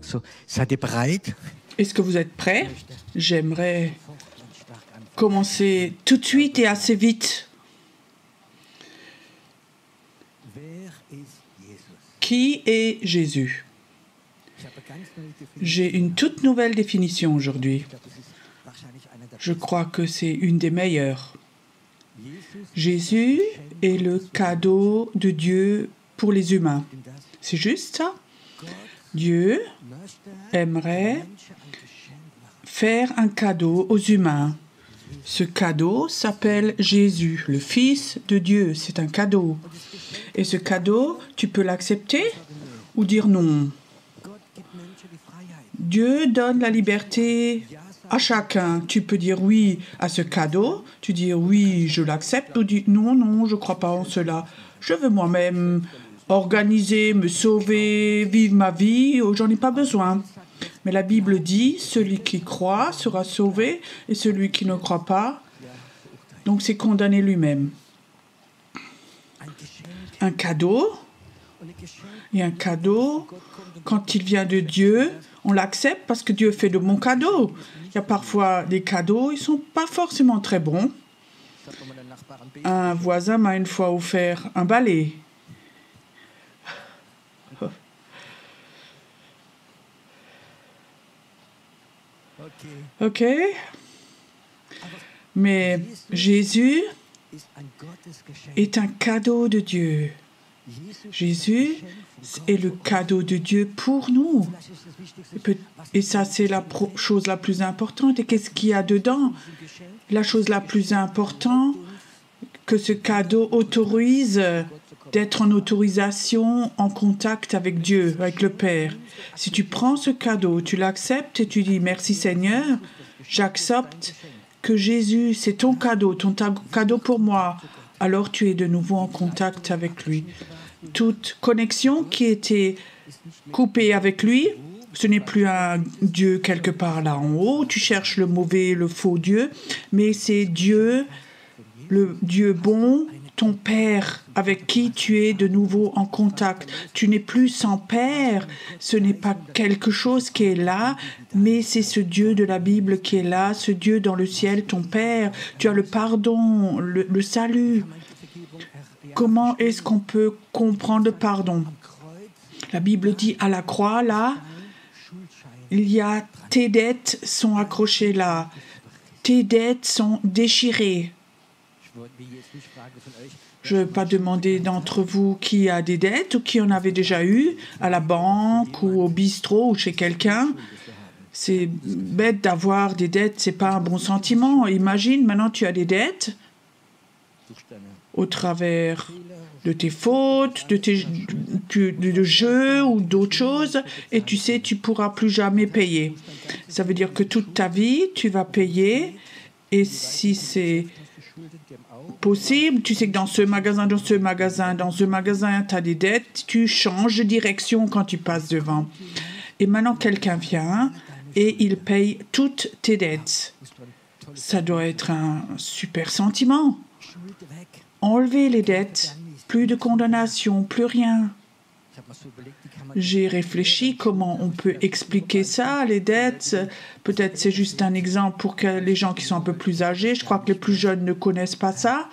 So, seid ihr bereit? Est-ce que vous êtes prêts? J'aimerais commencer tout de suite et assez vite. Qui est Jésus? J'ai une toute nouvelle définition aujourd'hui. Je crois que c'est une des meilleures. Jésus est le cadeau de Dieu pour les humains. C'est juste ça? Dieu aimerait faire un cadeau aux humains. Ce cadeau s'appelle Jésus, le Fils de Dieu. C'est un cadeau. Et ce cadeau, tu peux l'accepter ou dire non. Dieu donne la liberté à chacun. Tu peux dire oui à ce cadeau, tu dis oui, je l'accepte, ou dire non, non, je ne crois pas en cela. Je veux moi-même organiser, me sauver, vivre ma vie, j'en ai pas besoin. Mais la Bible dit, celui qui croit sera sauvé et celui qui ne croit pas, donc c'est condamné lui-même. Un cadeau, et un cadeau, quand il vient de Dieu, on l'accepte parce que Dieu fait de bons cadeaux. Il y a parfois des cadeaux, ils ne sont pas forcément très bons. Un voisin m'a une fois offert un balai. Ok. Mais Jésus est un cadeau de Dieu. Jésus est le cadeau de Dieu pour nous. Et ça, c'est la chose la plus importante. Et qu'est-ce qu'il y a dedans? La chose la plus importante, que ce cadeau autorise d'être en autorisation, en contact avec Dieu, avec le Père. Si tu prends ce cadeau, tu l'acceptes et tu dis « Merci Seigneur, j'accepte que Jésus, c'est ton cadeau pour moi. » Alors tu es de nouveau en contact avec lui. Toute connexion qui était coupée avec lui, ce n'est plus un Dieu quelque part là en haut, tu cherches le mauvais, le faux Dieu, mais c'est Dieu, le Dieu bon, ton Père, avec qui tu es de nouveau en contact. Tu n'es plus sans Père, ce n'est pas quelque chose qui est là, mais c'est ce Dieu de la Bible qui est là, ce Dieu dans le ciel, ton Père. Tu as le pardon, le salut. Comment est-ce qu'on peut comprendre le pardon? La Bible dit à la croix, là, il y a tes dettes sont accrochées là, tes dettes sont déchirées. Je ne vais pas demander d'entre vous qui a des dettes ou qui en avait déjà eu à la banque ou au bistrot ou chez quelqu'un. C'est bête d'avoir des dettes, ce n'est pas un bon sentiment. Imagine, maintenant tu as des dettes au travers de tes fautes, de jeux ou d'autres choses, et tu sais, tu ne pourras plus jamais payer. Ça veut dire que toute ta vie, tu vas payer, et si c'est possible, tu sais que dans ce magasin, tu as des dettes, tu changes de direction quand tu passes devant. Et maintenant, quelqu'un vient et il paye toutes tes dettes. Ça doit être un super sentiment. Enlever les dettes plus de condamnation, plus rien. J'ai réfléchi comment on peut expliquer ça, les dettes. Peut-être c'est juste un exemple pour que les gens qui sont un peu plus âgés, je crois que les plus jeunes ne connaissent pas ça,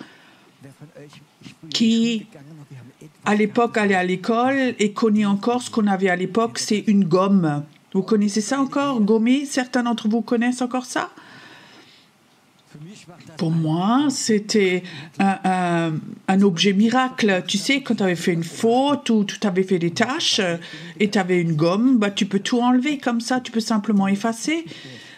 qui à l'époque allaient à l'école et connaît encore ce qu'on avait à l'époque, c'est une gomme. Vous connaissez ça encore, gommer? Certains d'entre vous connaissent encore ça? Pour moi, c'était un objet miracle. Tu sais, quand tu avais fait une faute ou tu avais fait des tâches et tu avais une gomme, bah, tu peux tout enlever comme ça, tu peux simplement effacer.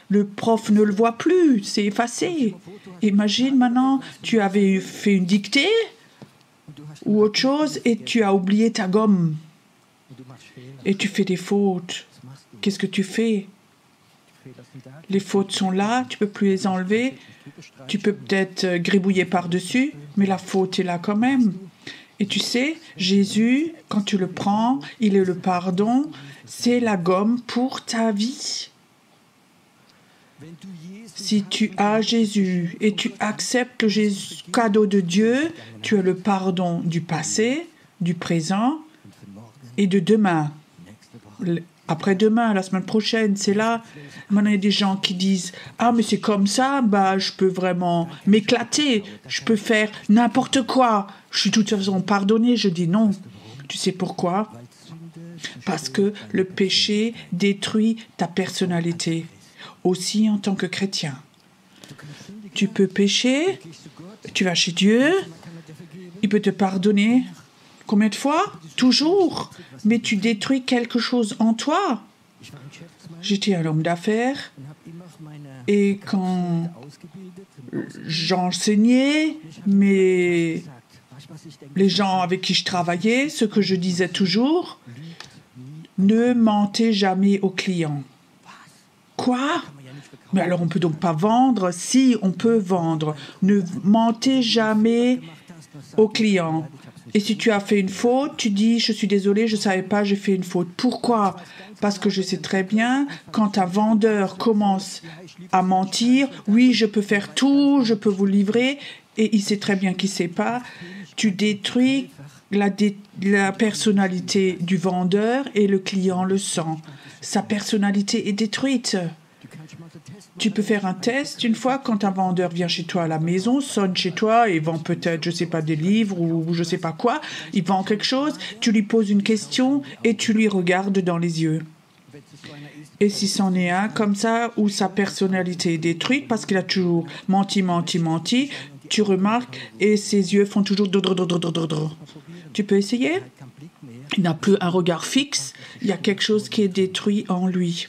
Le prof ne le voit plus, c'est effacé. Imagine maintenant, tu avais fait une dictée ou autre chose et tu as oublié ta gomme. Et tu fais des fautes. Qu'est-ce que tu fais? Les fautes sont là, tu ne peux plus les enlever. Tu peux peut-être gribouiller par-dessus, mais la faute est là quand même. Et tu sais, Jésus, quand tu le prends, il est le pardon, c'est la gomme pour ta vie. Si tu as Jésus et tu acceptes le cadeau de Dieu, tu as le pardon du passé, du présent et de demain. Après-demain, la semaine prochaine, c'est là. Maintenant, il y a des gens qui disent « Ah, mais c'est comme ça, bah, je peux vraiment m'éclater, je peux faire n'importe quoi. Je suis de toute façon pardonné. » Je dis non. Tu sais pourquoi? Parce que le péché détruit ta personnalité, aussi en tant que chrétien. Tu peux pécher, tu vas chez Dieu, il peut te pardonner. Combien de fois? Toujours. Mais tu détruis quelque chose en toi. J'étais un homme d'affaires et quand j'enseignais, mais les gens avec qui je travaillais, ce que je disais toujours, ne mentez jamais aux clients. Quoi? Mais alors on ne peut donc pas vendre? Si, on peut vendre. Ne mentez jamais aux clients. Et si tu as fait une faute, tu dis « Je suis désolé, je ne savais pas, j'ai fait une faute ». Pourquoi? Parce que je sais très bien, quand un vendeur commence à mentir, « Oui, je peux faire tout, je peux vous livrer », et il sait très bien qu'il ne sait pas, tu détruis la personnalité du vendeur et le client le sent. Sa personnalité est détruite. Tu peux faire un test une fois quand un vendeur vient chez toi à la maison, sonne chez toi et vend peut-être, je ne sais pas, des livres ou je ne sais pas quoi. Il vend quelque chose, tu lui poses une question et tu lui regardes dans les yeux. Et si c'en est un comme ça où sa personnalité est détruite parce qu'il a toujours menti, tu remarques et ses yeux font toujours... Tu peux essayer? Il n'a plus un regard fixe, il y a quelque chose qui est détruit en lui.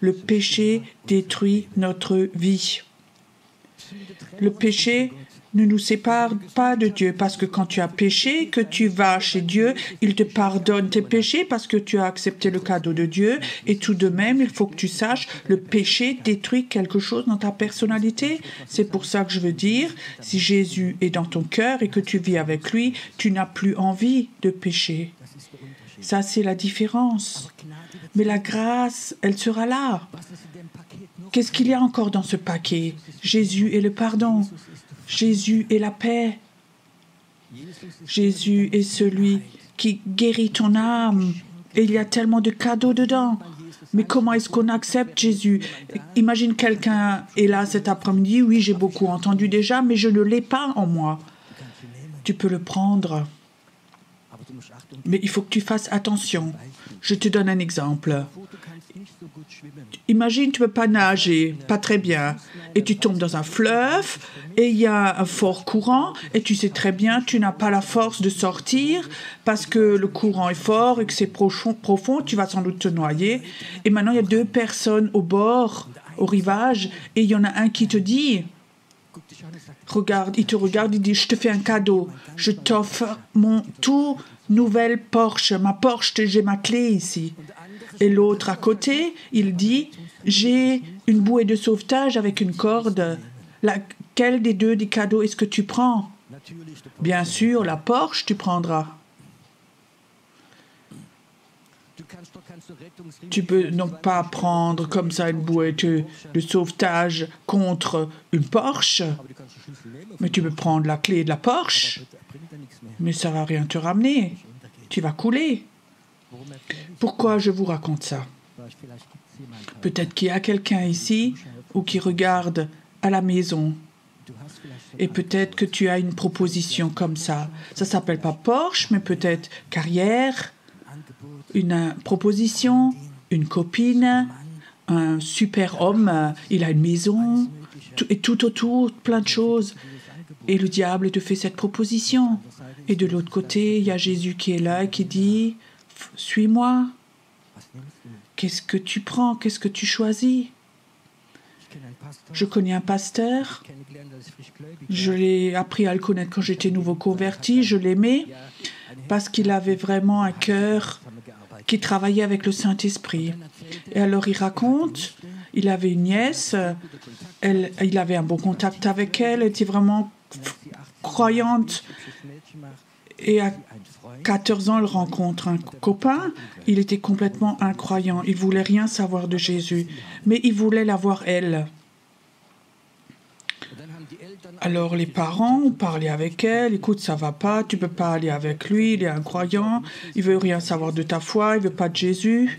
Le péché détruit notre vie. Le péché ne nous sépare pas de Dieu parce que quand tu as péché, que tu vas chez Dieu, il te pardonne tes péchés parce que tu as accepté le cadeau de Dieu. Et tout de même, il faut que tu saches, le péché détruit quelque chose dans ta personnalité. C'est pour ça que je veux dire, si Jésus est dans ton cœur et que tu vis avec lui, tu n'as plus envie de pécher. Ça, c'est la différence. Mais la grâce, elle sera là. Qu'est-ce qu'il y a encore dans ce paquet? Jésus est le pardon. Jésus est la paix. Jésus est celui qui guérit ton âme. Et il y a tellement de cadeaux dedans. Mais comment est-ce qu'on accepte Jésus? Imagine quelqu'un est là cet après-midi. Oui, j'ai beaucoup entendu déjà, mais je ne l'ai pas en moi. Tu peux le prendre. Mais il faut que tu fasses attention. Je te donne un exemple. Imagine, tu ne peux pas nager, pas très bien, et tu tombes dans un fleuve, et il y a un fort courant, et tu sais très bien, tu n'as pas la force de sortir, parce que le courant est fort et que c'est profond, tu vas sans doute te noyer. Et maintenant, il y a 2 personnes au bord, au rivage, et il y en a un qui te dit... Regarde, il te regarde, il dit, je te fais un cadeau, je t'offre mon tout nouvelle Porsche, ma Porsche, j'ai ma clé ici. Et l'autre à côté, il dit, j'ai une bouée de sauvetage avec une corde. Laquelle des 2 des cadeaux est-ce que tu prends? Bien sûr, la Porsche, tu prendras. Tu peux donc pas prendre comme ça une bouée de sauvetage contre une Porsche, mais tu peux prendre la clé de la Porsche. mais ça va rien te ramener. Tu vas couler. Pourquoi je vous raconte ça? Peut-être qu'il y a quelqu'un ici ou qui regarde à la maison. Et peut-être que tu as une proposition comme ça. Ça ne s'appelle pas Porsche, mais peut-être carrière, une proposition, une copine, un super homme, il a une maison, et tout autour, plein de choses. Et le diable te fait cette proposition. Et de l'autre côté, il y a Jésus qui est là et qui dit « Suis-moi ». Qu'est-ce que tu prends? Qu'est-ce que tu choisis? Je connais un pasteur. Je l'ai appris à le connaître quand j'étais nouveau converti. Je l'aimais parce qu'il avait vraiment un cœur qui travaillait avec le Saint-Esprit. Et alors il raconte, il avait une nièce, il avait un bon contact avec elle, elle était vraiment croyante. Et à 14 ans, elle rencontre un copain. Il était complètement incroyant. Il ne voulait rien savoir de Jésus, mais il voulait la voir elle. Alors les parents ont parlé avec elle. Écoute, ça va pas, tu peux pas aller avec lui, il est incroyant, il veut rien savoir de ta foi, il veut pas de Jésus.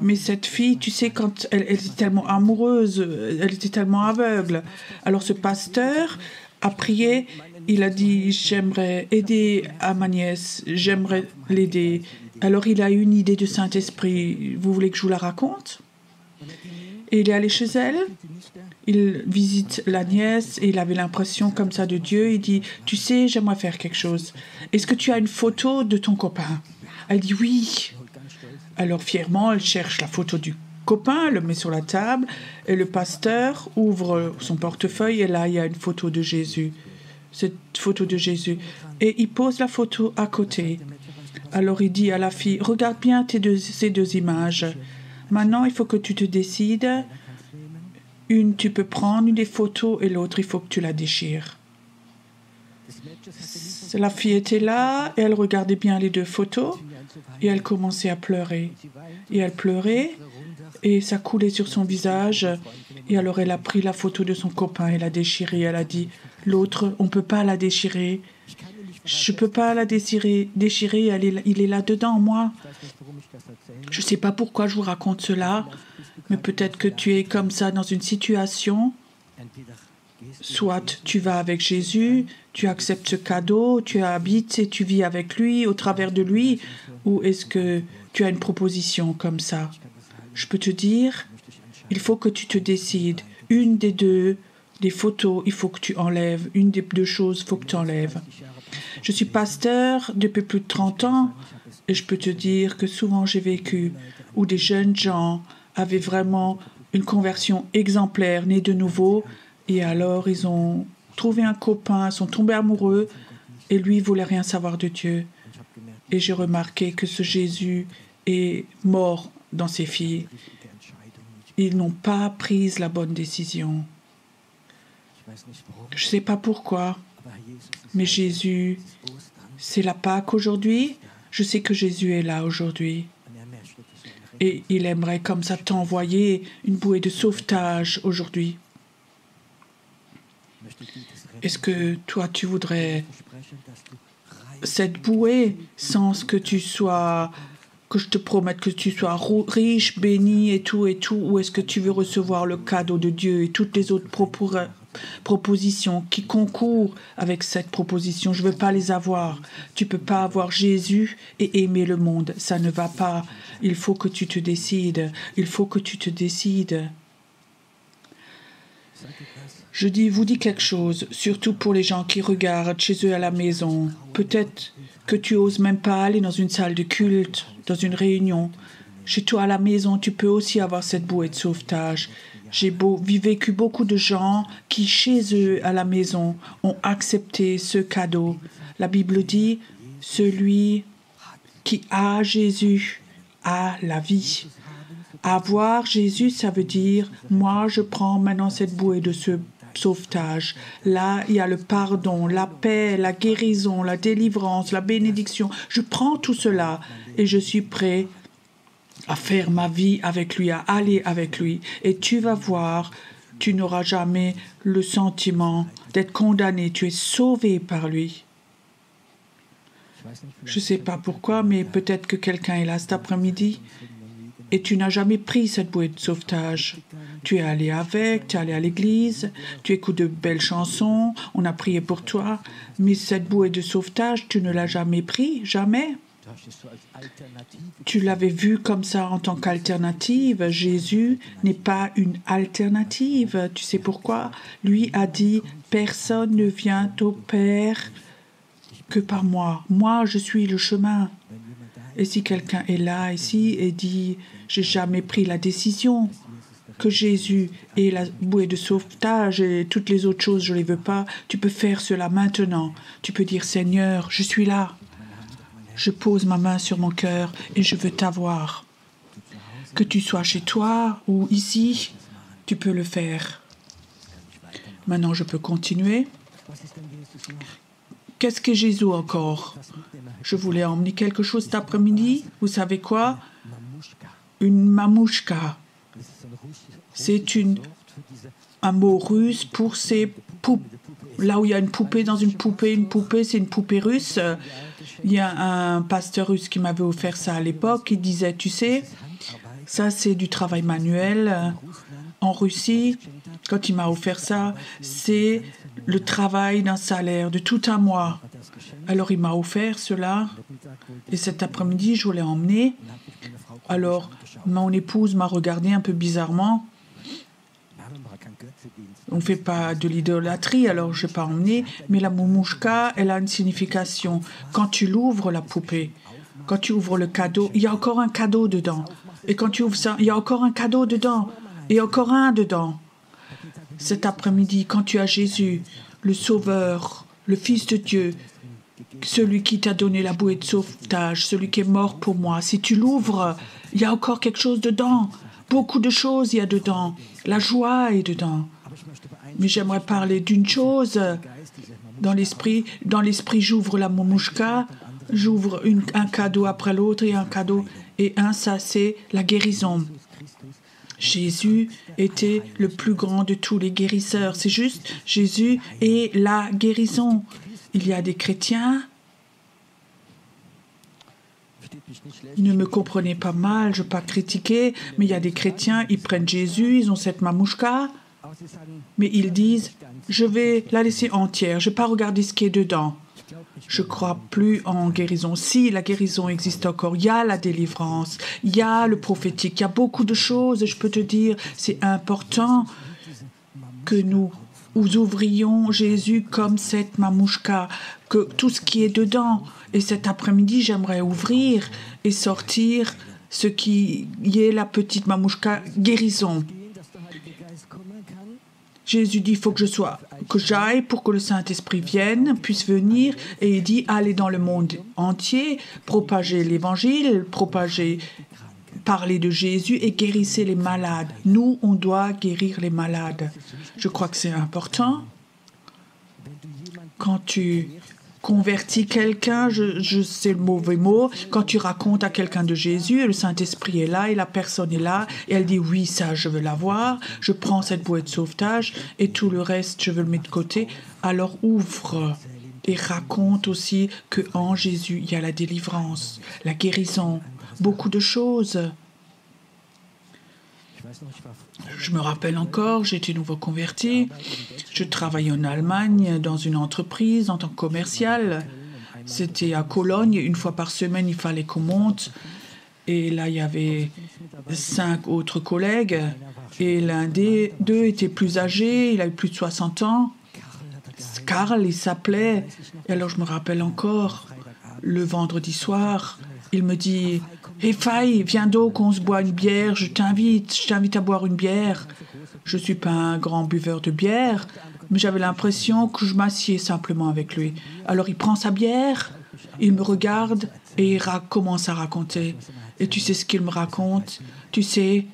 Mais cette fille, tu sais, quand elle était tellement amoureuse, elle était tellement aveugle. Alors ce pasteur a prié, il a dit, j'aimerais aider à ma nièce, j'aimerais l'aider. Alors il a eu une idée de Saint-Esprit. Vous voulez que je vous la raconte? Et il est allé chez elle. Il visite la nièce et il avait l'impression comme ça de Dieu. Il dit, tu sais, j'aimerais faire quelque chose. Est-ce que tu as une photo de ton copain? Elle dit oui. Alors fièrement, elle cherche la photo du copain, elle le met sur la table et le pasteur ouvre son portefeuille et là, il y a une photo de Jésus. Cette photo de Jésus. Et il pose la photo à côté. Alors il dit à la fille, regarde bien ces deux images. Maintenant, il faut que tu te décides. Une, tu peux prendre une des photos et l'autre, il faut que tu la déchires. La fille était là et elle regardait bien les deux photos et elle commençait à pleurer. Et elle pleurait et ça coulait sur son visage. Et alors elle a pris la photo de son copain et l'a déchirée. Elle a dit, l'autre, on ne peut pas la déchirer. Je ne peux pas la déchirer, il est là-dedans, moi. Je ne sais pas pourquoi je vous raconte cela, mais peut-être que tu es comme ça dans une situation. Soit tu vas avec Jésus, tu acceptes ce cadeau, tu habites et tu vis avec lui, au travers de lui, ou est-ce que tu as une proposition comme ça? Je peux te dire, il faut que tu te décides. Une des deux, des photos, il faut que tu enlèves. Une des deux choses, il faut que tu enlèves. Je suis pasteur depuis plus de 30 ans et je peux te dire que souvent j'ai vécu où des jeunes gens avaient vraiment une conversion exemplaire, nés de nouveau, et alors ils ont trouvé un copain, sont tombés amoureux et lui voulait rien savoir de Dieu. Et j'ai remarqué que ce Jésus est mort dans ses filles. Ils n'ont pas pris la bonne décision. Je ne sais pas pourquoi, mais Jésus, c'est la Pâque aujourd'hui. Je sais que Jésus est là aujourd'hui. Et il aimerait comme ça t'envoyer une bouée de sauvetage aujourd'hui. Est-ce que toi, tu voudrais cette bouée sans que tu sois, que je te promette que tu sois riche, béni et tout, ou est-ce que tu veux recevoir le cadeau de Dieu et toutes les autres propositions qui concourent avec cette proposition? Je ne veux pas les avoir. Tu ne peux pas avoir Jésus et aimer le monde. Ça ne va pas. Il faut que tu te décides. Il faut que tu te décides. Vous dis quelque chose, surtout pour les gens qui regardent chez eux à la maison. Peut-être que tu n'oses même pas aller dans une salle de culte, dans une réunion. Chez toi à la maison, tu peux aussi avoir cette bouée de sauvetage. J'ai vécu beaucoup de gens qui, chez eux à la maison, ont accepté ce cadeau. La Bible dit, celui qui a Jésus a la vie. Avoir Jésus, ça veut dire, moi je prends maintenant cette bouée de sauvetage. Là, il y a le pardon, la paix, la guérison, la délivrance, la bénédiction. Je prends tout cela et je suis prêt à faire ma vie avec lui, à aller avec lui. Et tu vas voir, tu n'auras jamais le sentiment d'être condamné. Tu es sauvé par lui. Je ne sais pas pourquoi, mais peut-être que quelqu'un est là cet après-midi et tu n'as jamais pris cette bouée de sauvetage. Tu es allé avec, tu es allé à l'église, tu écoutes de belles chansons, on a prié pour toi, mais cette bouée de sauvetage, tu ne l'as jamais pris, jamais. Tu l'avais vu comme ça en tant qu'alternative. Jésus n'est pas une alternative. Tu sais pourquoi? Lui a dit « Personne ne vient au Père que par moi. Moi, je suis le chemin. » Et si quelqu'un est là ici et dit « J'ai jamais pris la décision que Jésus est la bouée de sauvetage et toutes les autres choses, je ne les veux pas », tu peux faire cela maintenant. Tu peux dire « Seigneur, je suis là. Je pose ma main sur mon cœur et je veux t'avoir. » Que tu sois chez toi ou ici, tu peux le faire. Maintenant, je peux continuer. Qu'est-ce que Jésus encore? Je voulais emmener quelque chose cet après-midi. Vous savez quoi? Une mamouchka. C'est un mot russe pour ces poupées. Là où il y a une poupée dans une poupée, c'est une poupée russe. Il y a un pasteur russe qui m'avait offert ça à l'époque. Il disait, tu sais, ça c'est du travail manuel. En Russie, quand il m'a offert ça, c'est le travail d'un salaire de tout un mois. Alors il m'a offert cela. Et cet après-midi, je voulais emmener. Alors mon épouse m'a regardé un peu bizarrement. On ne fait pas de l'idolâtrie, alors je n'ai pas emmené. Mais la moumouchka, elle a une signification. Quand tu l'ouvres, la poupée, quand tu ouvres le cadeau, il y a encore un cadeau dedans. Et quand tu ouvres ça, il y a encore un cadeau dedans. Et encore un dedans. Cet après-midi, quand tu as Jésus, le Sauveur, le Fils de Dieu, celui qui t'a donné la bouée de sauvetage, celui qui est mort pour moi, si tu l'ouvres, il y a encore quelque chose dedans. Beaucoup de choses il y a dedans. La joie est dedans. Mais j'aimerais parler d'une chose. Dans l'esprit, j'ouvre la moumouchka, j'ouvre un cadeau après l'autre et un cadeau. Et ça, c'est la guérison. Jésus était le plus grand de tous les guérisseurs. C'est juste, Jésus est la guérison. Il y a des chrétiens. Ne me comprenez pas mal, je ne veux pas critiquer, mais il y a des chrétiens, ils prennent Jésus, ils ont cette mamouchka, mais ils disent, je vais la laisser entière, je ne vais pas regarder ce qui est dedans. Je ne crois plus en guérison. Si la guérison existe encore, il y a la délivrance, il y a le prophétique, il y a beaucoup de choses, et je peux te dire, c'est important que nous ouvrions Jésus comme cette mamouchka, que tout ce qui est dedans. Et cet après-midi, j'aimerais ouvrir et sortir ce qui est la petite mamouchka guérison. Jésus dit, il faut que j'aille pour que le Saint-Esprit vienne, puisse venir. Et il dit, allez dans le monde entier, propager l'Évangile, parler de Jésus et guérissez les malades. Nous, on doit guérir les malades. Je crois que c'est important. Quand tu convertis quelqu'un, je sais le mauvais mot, quand tu racontes à quelqu'un de Jésus, le Saint-Esprit est là et la personne est là, et elle dit oui, ça, je veux l'avoir, je prends cette bouée de sauvetage et tout le reste, je veux le mettre de côté. Alors ouvre et raconte aussi qu'en Jésus, il y a la délivrance, la guérison, beaucoup de choses. Je me rappelle encore, j'étais nouveau converti. Je travaillais en Allemagne dans une entreprise en tant que commercial. C'était à Cologne. Une fois par semaine, il fallait qu'on monte. Et là, il y avait 5 autres collègues. Et l'un des 2 était plus âgé. Il avait plus de 60 ans. Karl, il s'appelait. Et alors, je me rappelle encore, le vendredi soir, il me dit... Hey Faye, viens donc, on se boit une bière, je t'invite à boire une bière. Je ne suis pas un grand buveur de bière, mais j'avais l'impression que je m'assieds simplement avec lui. Alors il prend sa bière, il me regarde et il commence à raconter. Et tu sais ce qu'il me raconte? Tu sais,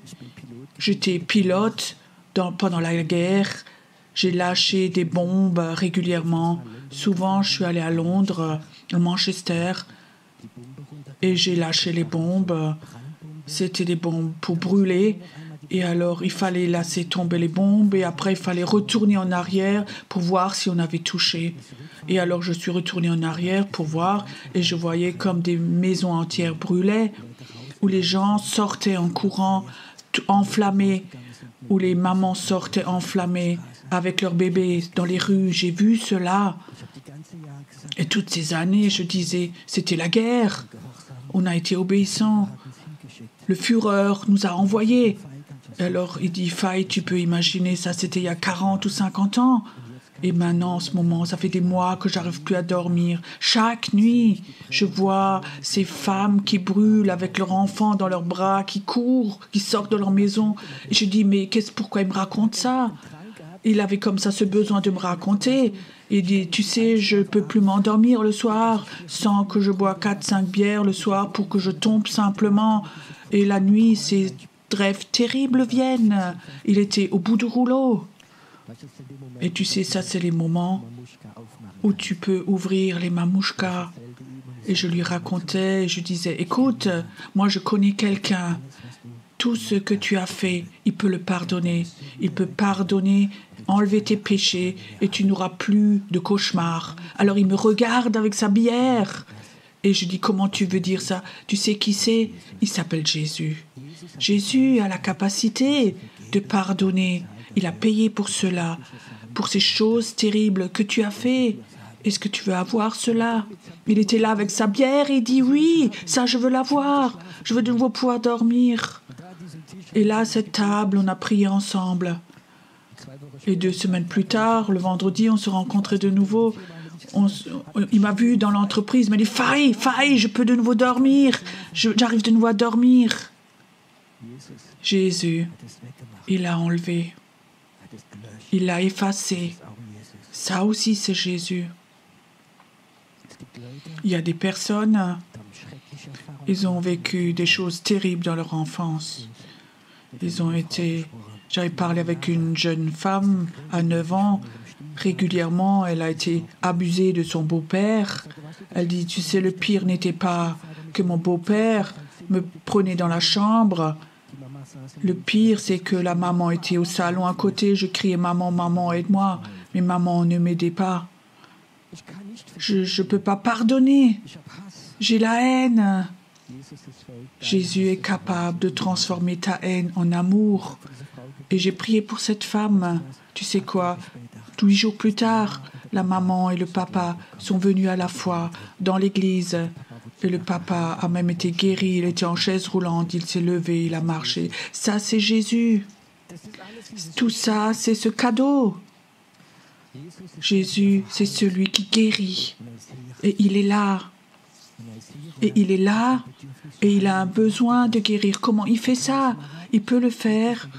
j'étais pilote pendant la guerre, j'ai lâché des bombes régulièrement. Souvent, je suis allé à Londres, à Manchester, et j'ai lâché les bombes. C'était des bombes pour brûler. Et alors, il fallait laisser tomber les bombes et après, il fallait retourner en arrière pour voir si on avait touché. Et alors, je suis retournée en arrière pour voir et je voyais comme des maisons entières brûlaient, où les gens sortaient en courant, enflammés, où les mamans sortaient enflammées avec leurs bébés dans les rues. J'ai vu cela. Et toutes ces années, je disais, c'était la guerre. On a été obéissants. Le Führer nous a envoyés. Alors, il dit, Faye, tu peux imaginer, ça c'était il y a 40 ou 50 ans. Et maintenant, en ce moment, ça fait des mois que j'arrive plus à dormir. Chaque nuit, je vois ces femmes qui brûlent avec leurs enfants dans leurs bras, qui courent, qui sortent de leur maison. Et je dis, mais pourquoi il me raconte ça? Il avait comme ça ce besoin de me raconter. Il dit, tu sais, je ne peux plus m'endormir le soir sans que je bois 4-5 bières le soir pour que je tombe simplement. Et la nuit, ces rêves terribles viennent. Il était au bout du rouleau. Et tu sais, ça, c'est les moments où tu peux ouvrir les mamouchkas. Et je lui racontais, je disais, écoute, moi, je connais quelqu'un. Tout ce que tu as fait, il peut le pardonner. Il peut pardonner, enlever tes péchés et tu n'auras plus de cauchemars. Alors il me regarde avec sa bière. Et je dis, comment tu veux dire ça? Tu sais qui c'est? Il s'appelle Jésus. Jésus a la capacité de pardonner. Il a payé pour cela, pour ces choses terribles que tu as fait. Est-ce que tu veux avoir cela? Il était là avec sa bière et il dit, oui, ça je veux l'avoir. Je veux de nouveau pouvoir dormir. Et là, à cette table, on a prié ensemble. Et 2 semaines plus tard, le vendredi, on se rencontrait de nouveau. Il m'a vu dans l'entreprise, il m'a dit, Faye, je peux de nouveau dormir. J'arrive de nouveau à dormir. Jésus, il l'a enlevé. Il l'a effacé. Ça aussi, c'est Jésus. Il y a des personnes, ils ont vécu des choses terribles dans leur enfance. J'avais parlé avec une jeune femme à 9 ans. Régulièrement, elle a été abusée de son beau-père. Elle dit, tu sais, le pire n'était pas que mon beau-père me prenait dans la chambre. Le pire, c'est que la maman était au salon à côté. Je criais, maman, maman, aide-moi. Mais maman ne m'aidait pas. Je ne peux pas pardonner. J'ai la haine. Jésus est capable de transformer ta haine en amour. Et j'ai prié pour cette femme. Tu sais quoi? 8 jours plus tard, la maman et le papa sont venus à la fois dans l'église. Et le papa a même été guéri. Il était en chaise roulante. Il s'est levé, il a marché. Ça, c'est Jésus. Tout ça, c'est ce cadeau. Jésus, c'est celui qui guérit. Et il est là. Et il est là. Et il a un besoin de guérir. Comment il fait ça? Il peut le faire.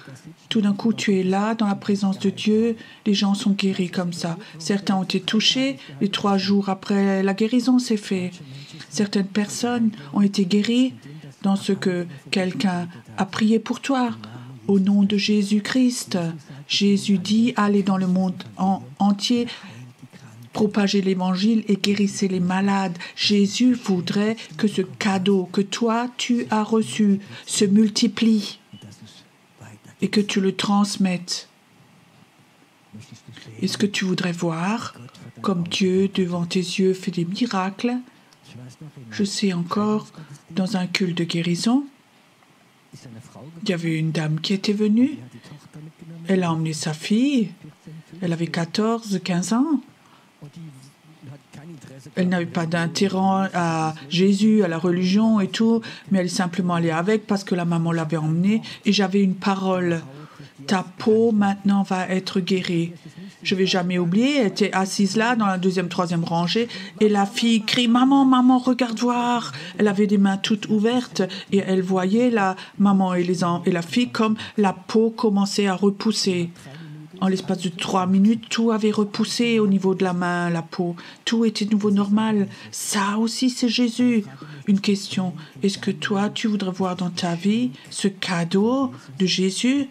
Tout d'un coup, tu es là, dans la présence de Dieu. Les gens sont guéris comme ça. Certains ont été touchés. Les 3 jours après, la guérison s'est faite. Certaines personnes ont été guéries dans ce que quelqu'un a prié pour toi. Au nom de Jésus-Christ, Jésus dit, allez dans le monde entier, propagez l'évangile et guérissez les malades. Jésus voudrait que ce cadeau que toi, tu as reçu se multiplie et que tu le transmettes. Est-ce que tu voudrais voir comme Dieu, devant tes yeux, fait des miracles? Je sais encore, dans un culte de guérison, il y avait une dame qui était venue. Elle a emmené sa fille. Elle avait 14, 15 ans. Elle n'avait pas d'intérêt à Jésus, à la religion et tout, mais elle est simplement allée avec parce que la maman l'avait emmenée. Et j'avais une parole. Ta peau maintenant va être guérie. Je ne vais jamais oublier, elle était assise là dans la 2e, 3e rangée et la fille crie « Maman, maman, regarde voir !» Elle avait des mains toutes ouvertes et elle voyait la maman et la fille comme la peau commençait à repousser. En l'espace de 3 minutes, tout avait repoussé au niveau de la main, la peau. Tout était de nouveau normal. Ça aussi, c'est Jésus. Une question, est-ce que toi, tu voudrais voir dans ta vie ce cadeau de Jésus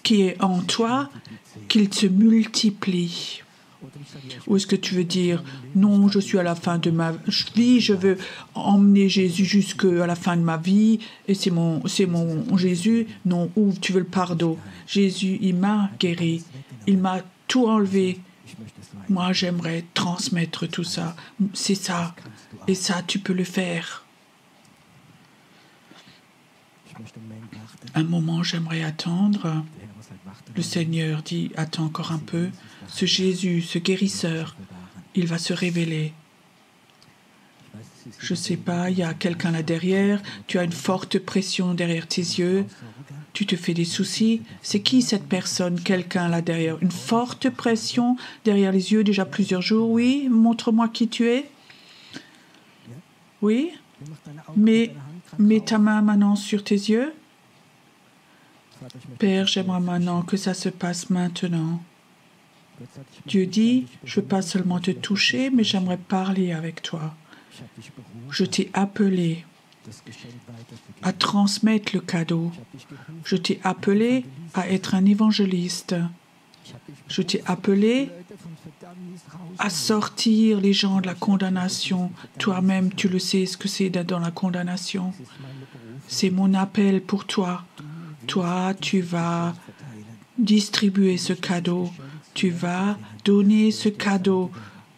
qui est en toi, qu'il se multiplie? Ou est-ce que tu veux dire, non, je suis à la fin de ma vie, je veux emmener Jésus jusqu'à la fin de ma vie, et c'est mon Jésus. Non, ou tu veux le pardon. Jésus, il m'a guéri, il m'a tout enlevé. Moi, j'aimerais transmettre tout ça. C'est ça. Et ça, tu peux le faire. Un moment, j'aimerais attendre. Le Seigneur dit, attends encore un peu. Ce Jésus, ce guérisseur, il va se révéler. Je ne sais pas, il y a quelqu'un là derrière. Tu as une forte pression derrière tes yeux. Tu te fais des soucis. C'est qui cette personne, quelqu'un là derrière? Une forte pression derrière les yeux déjà plusieurs jours. Oui, montre-moi qui tu es. Oui, mais mets ta main maintenant sur tes yeux. Père, j'aimerais maintenant que ça se passe maintenant. Dieu dit, je ne veux pas seulement te toucher, mais j'aimerais parler avec toi. Je t'ai appelé à transmettre le cadeau. Je t'ai appelé à être un évangéliste. Je t'ai appelé à sortir les gens de la condamnation. Toi-même, tu le sais ce que c'est d'être dans la condamnation. C'est mon appel pour toi. Toi, tu vas distribuer ce cadeau. Tu vas donner ce cadeau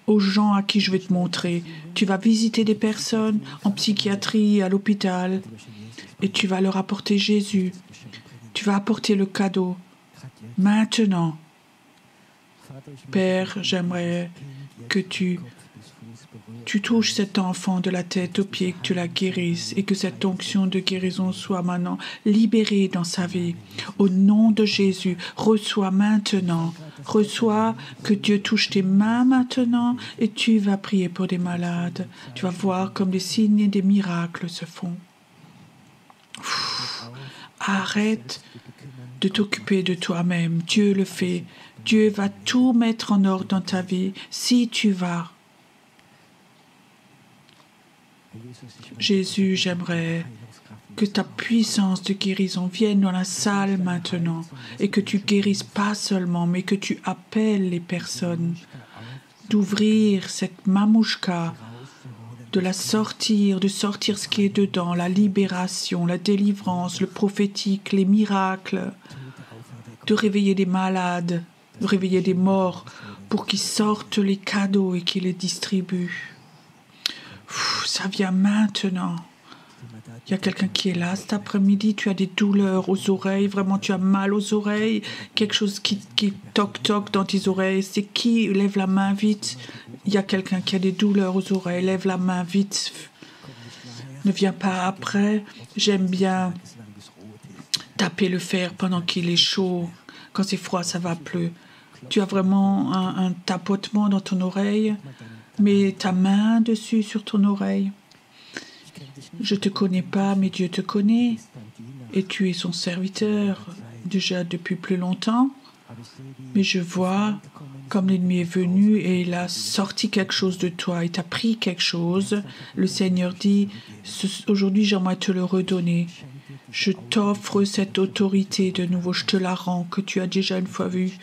aux gens à qui je vais te montrer. Tu vas visiter des personnes en psychiatrie, à l'hôpital, et tu vas leur apporter Jésus. Tu vas apporter le cadeau. Maintenant, Père, j'aimerais que tu touches cet enfant de la tête aux pieds, que tu la guérisses et que cette onction de guérison soit maintenant libérée dans sa vie. Au nom de Jésus, reçois maintenant. Reçois que Dieu touche tes mains maintenant et tu vas prier pour des malades. Tu vas voir comme des signes et des miracles se font. Arrête de t'occuper de toi-même. Dieu le fait. Dieu va tout mettre en ordre dans ta vie si tu vas. Jésus, j'aimerais que ta puissance de guérison vienne dans la salle maintenant et que tu guérisses pas seulement, mais que tu appelles les personnes d'ouvrir cette mamouchka, de la sortir, de sortir ce qui est dedans, la libération, la délivrance, le prophétique, les miracles, de réveiller des malades, de réveiller des morts pour qu'ils sortent les cadeaux et qu'ils les distribuent. Ça vient maintenant. Il y a quelqu'un qui est là cet après-midi, tu as des douleurs aux oreilles, vraiment tu as mal aux oreilles, quelque chose qui toc-toc dans tes oreilles. C'est qui? Lève la main vite. Il y a quelqu'un qui a des douleurs aux oreilles, lève la main vite. Ne viens pas après. J'aime bien taper le fer pendant qu'il est chaud. Quand c'est froid, ça va plus. Tu as vraiment un tapotement dans ton oreille. Mets ta main dessus sur ton oreille. Je ne te connais pas, mais Dieu te connaît. Et tu es son serviteur, déjà depuis plus longtemps. Mais je vois comme l'ennemi est venu et il a sorti quelque chose de toi. Il t'a pris quelque chose. Le Seigneur dit, aujourd'hui j'aimerais te le redonner. Je t'offre cette autorité de nouveau, je te la rends, que tu as déjà une fois vue.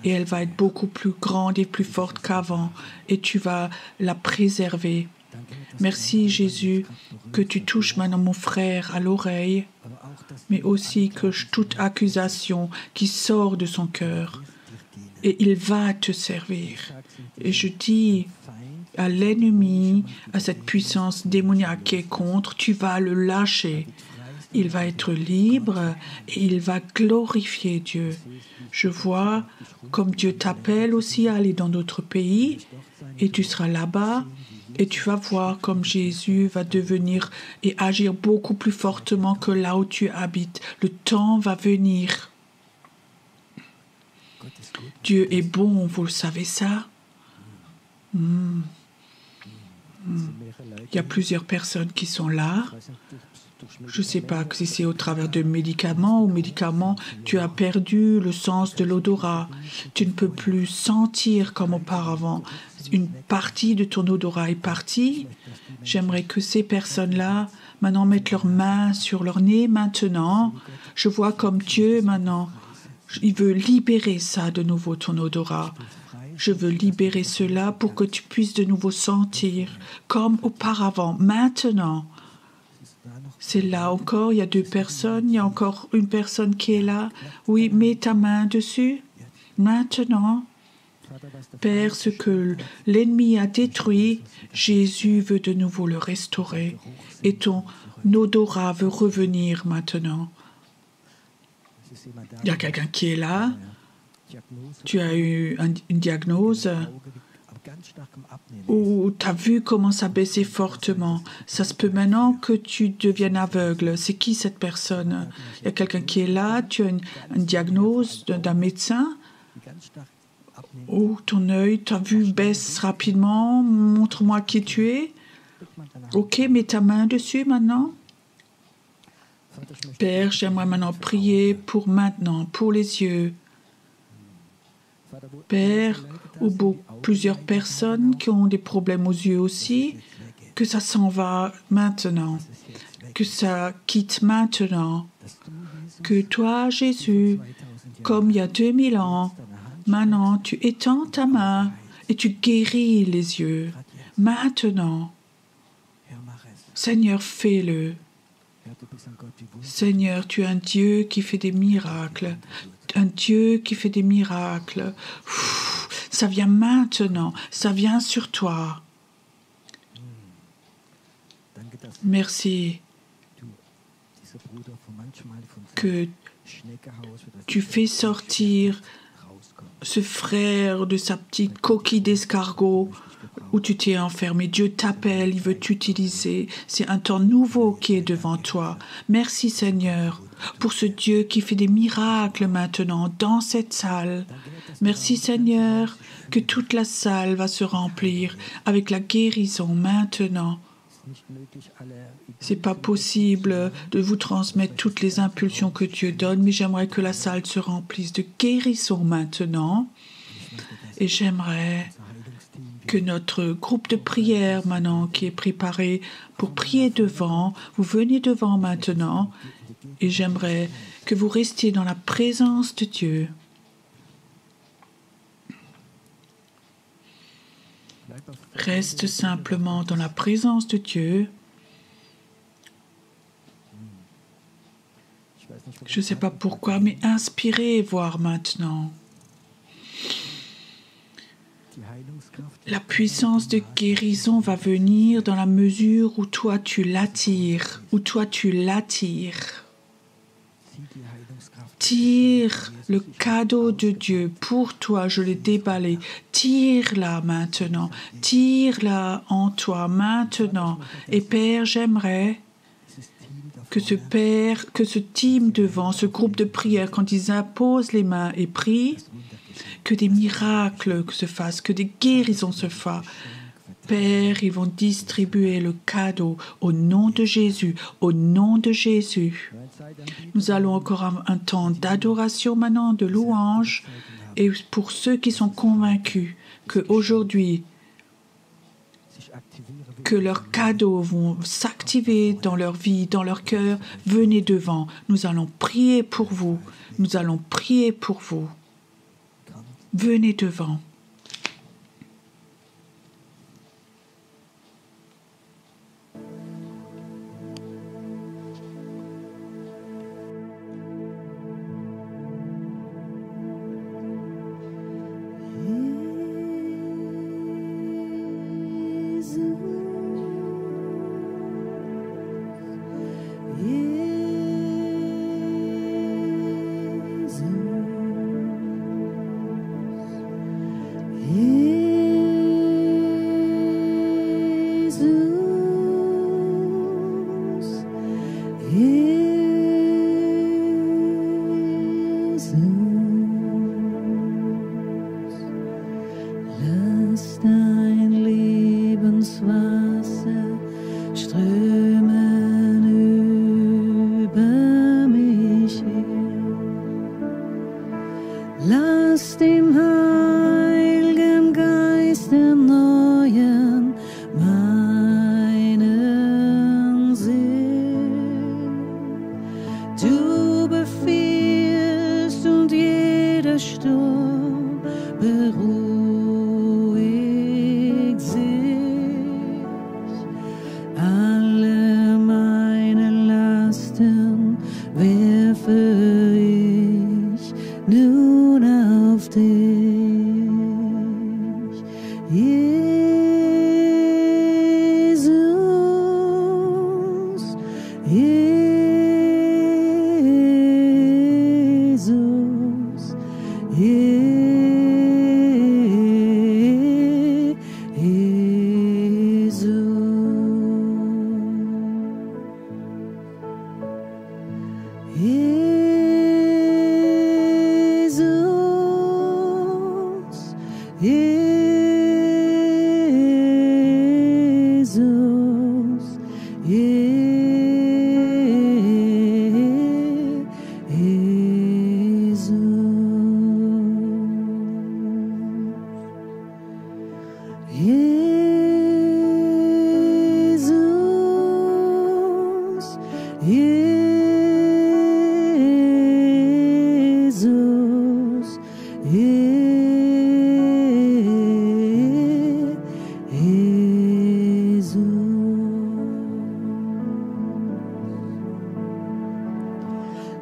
Et elle va être beaucoup plus grande et plus forte qu'avant. Et tu vas la préserver. Merci Jésus, que tu touches maintenant mon frère à l'oreille, mais aussi que toute accusation qui sort de son cœur. Et il va te servir. Et je dis à l'ennemi, à cette puissance démoniaque qui est contre, tu vas le lâcher. Il va être libre et il va glorifier Dieu. Je vois comme Dieu t'appelle aussi à aller dans d'autres pays et tu seras là-bas et tu vas voir comme Jésus va devenir et agir beaucoup plus fortement que là où tu habites. Le temps va venir. Dieu est bon, vous le savez ça? Il y a plusieurs personnes qui sont là. Je ne sais pas si c'est au travers de médicaments ou médicaments, tu as perdu le sens de l'odorat. Tu ne peux plus sentir comme auparavant. Une partie de ton odorat est partie. J'aimerais que ces personnes-là, maintenant, mettent leurs mains sur leur nez maintenant. Je vois comme Dieu, maintenant, il veut libérer ça de nouveau, ton odorat. Je veux libérer cela pour que tu puisses de nouveau sentir comme auparavant, maintenant. C'est là encore, il y a 2 personnes, il y a encore une personne qui est là. Oui, mets ta main dessus. Maintenant, Père, ce que l'ennemi a détruit, Jésus veut de nouveau le restaurer. Et ton odorat veut revenir maintenant. Il y a quelqu'un qui est là. Tu as eu une diagnose où tu as vu comment ça baissait fortement. Ça se peut maintenant que tu deviennes aveugle. C'est qui cette personne? Il y a quelqu'un qui est là. Tu as une diagnose d'un médecin. Oh, ton œil, tu as vu, baisse rapidement. Montre-moi qui tu es. Ok, mets ta main dessus maintenant. Père, j'aimerais maintenant prier pour maintenant, pour les yeux. Père, ou plusieurs personnes qui ont des problèmes aux yeux aussi, que ça s'en va maintenant, que ça quitte maintenant, que toi, Jésus, comme il y a 2000 ans, maintenant tu étends ta main et tu guéris les yeux. Maintenant, Seigneur, fais-le. Seigneur, tu es un Dieu qui fait des miracles. Un Dieu qui fait des miracles. Ça vient maintenant. Ça vient sur toi. Merci que tu fais sortir ce frère de sa petite coquille d'escargot où tu t'es enfermé. Dieu t'appelle, il veut t'utiliser. C'est un temps nouveau qui est devant toi. Merci Seigneur pour ce Dieu qui fait des miracles maintenant dans cette salle. Merci Seigneur que toute la salle va se remplir avec la guérison maintenant. C'est pas possible de vous transmettre toutes les impulsions que Dieu donne, mais j'aimerais que la salle se remplisse de guérison maintenant. Et j'aimerais que notre groupe de prière maintenant qui est préparé pour prier devant, vous venez devant maintenant et j'aimerais que vous restiez dans la présence de Dieu. Reste simplement dans la présence de Dieu. Je ne sais pas pourquoi, mais inspirez et voir maintenant. La puissance de guérison va venir dans la mesure où toi tu l'attires, Tire le cadeau de Dieu pour toi, je l'ai déballé. Tire-la maintenant, tire-la en toi maintenant. Et Père, j'aimerais que ce team devant, ce groupe de prière, quand ils imposent les mains et prient, que des miracles se fassent, que des guérisons se fassent. Père, ils vont distribuer le cadeau au nom de Jésus, au nom de Jésus. Nous allons encore un temps d'adoration maintenant, de louange, et pour ceux qui sont convaincus qu'aujourd'hui, que leurs cadeaux vont s'activer dans leur vie, dans leur cœur, venez devant. Nous allons prier pour vous. Nous allons prier pour vous. Venez devant.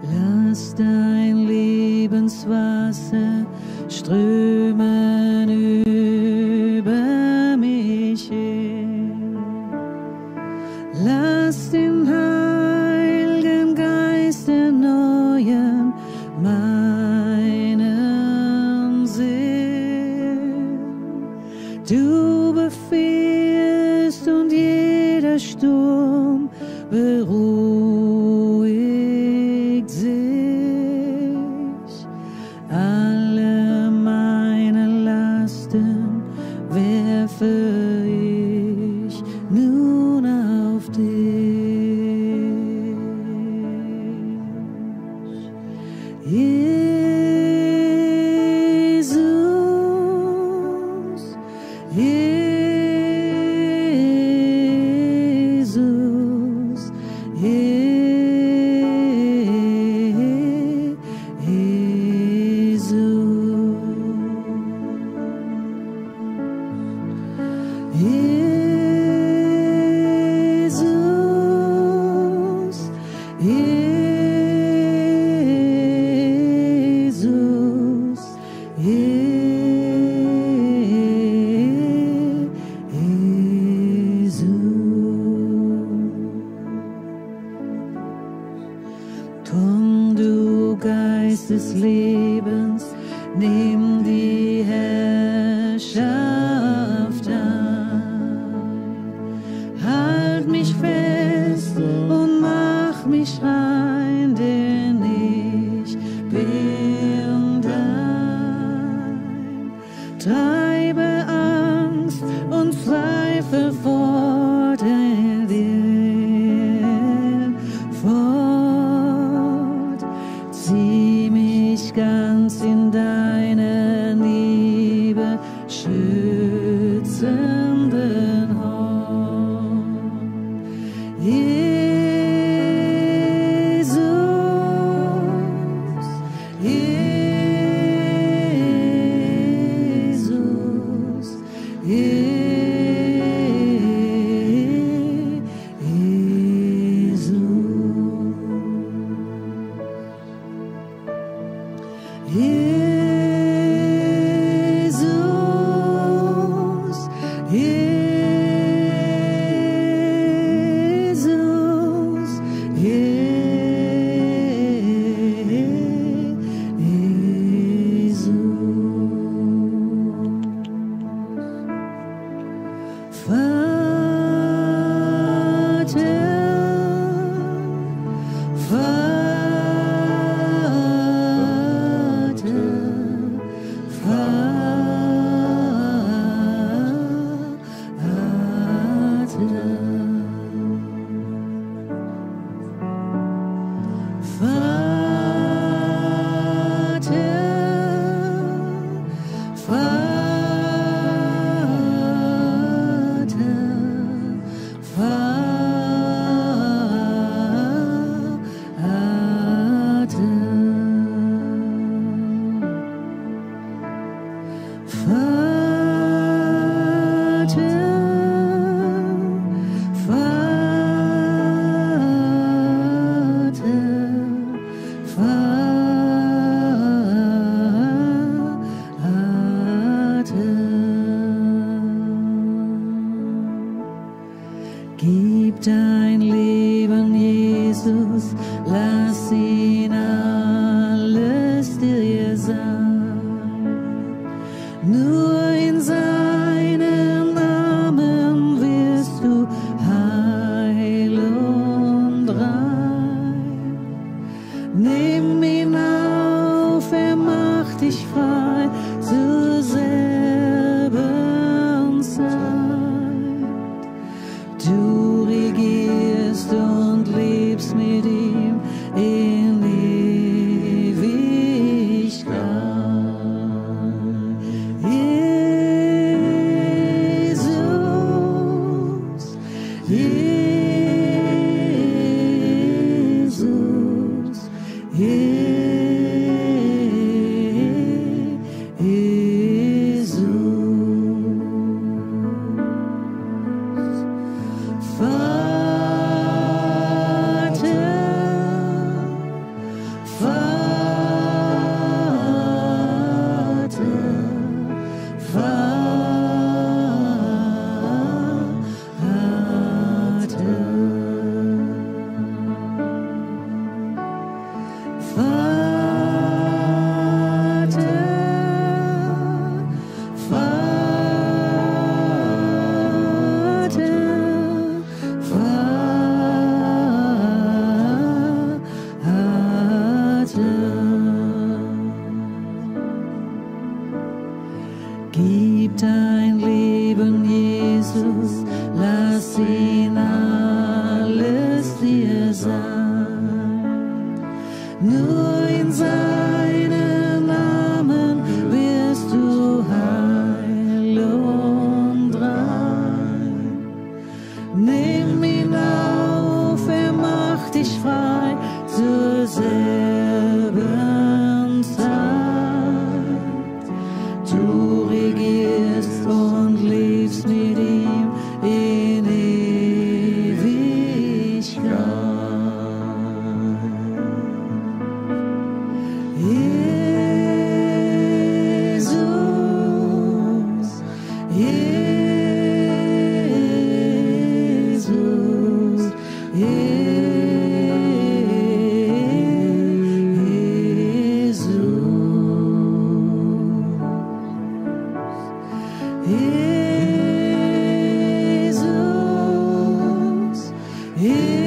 Lass dein Lebenswasser strömen über mich her. Lass den Heiligen Geist erneuern meinen Sinn. Du befiehlst und jeder Sturm beruhigt sich. Alle meine Lasten werfe ich nun auf dich. Jesus, Jesus, Komm, du Geist des Lebens, nimm die Herrschaft ein. Halt mich fest und mach mich rein, denn ich bin dein. Treibe Angst und Zweifel fort, zieh mich ganz in deine Liebe schützenden Horn. Jesus, Jesus, Gib dein Leben, Jesus, lass ihn alles dir sein. Nur in seinem Namen wirst du heil und rein. Nimm ihn auf, er macht dich frei zur selben Zeit. Du regierst Jesus,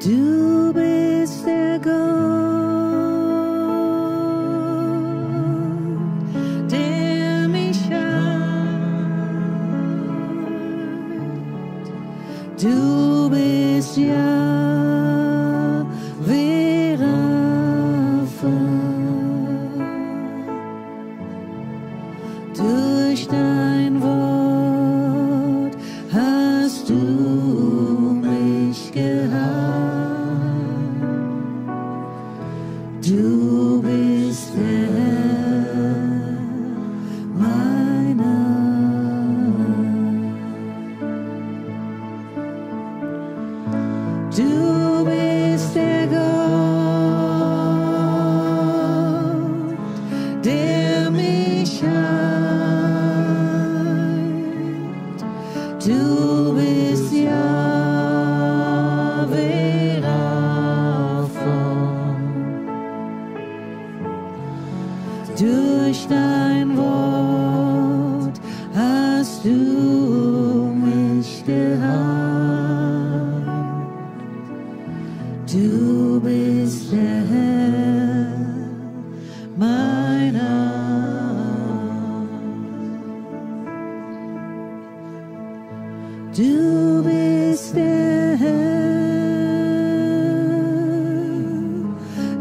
Du bist der Gott, der mich heilt. Du bist Jahwe Rapha. Durch dein Wort hast du mich geheilt. Du bist der Herr meiner. Du bist der Gott, der mich heilt. Du bist Jahwe Rapha. Durch dein Wort hast du mich geheilt. Du bist der Herr meiner. Du bist der Herr,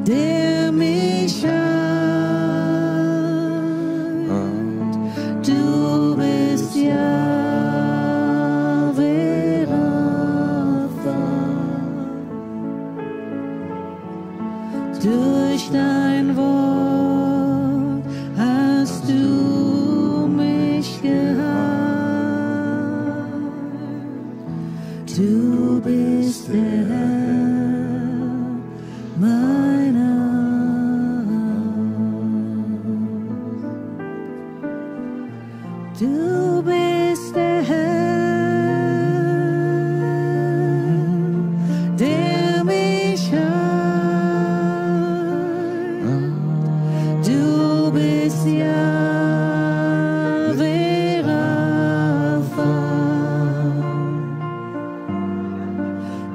der mich heilt. Du bist Jahwe Rapha. Durch dein Wort hast du mich geheilt. Du bist der Herr meiner. Du bist der Herr, der mich heilt. Du bist Jahwe Rapha.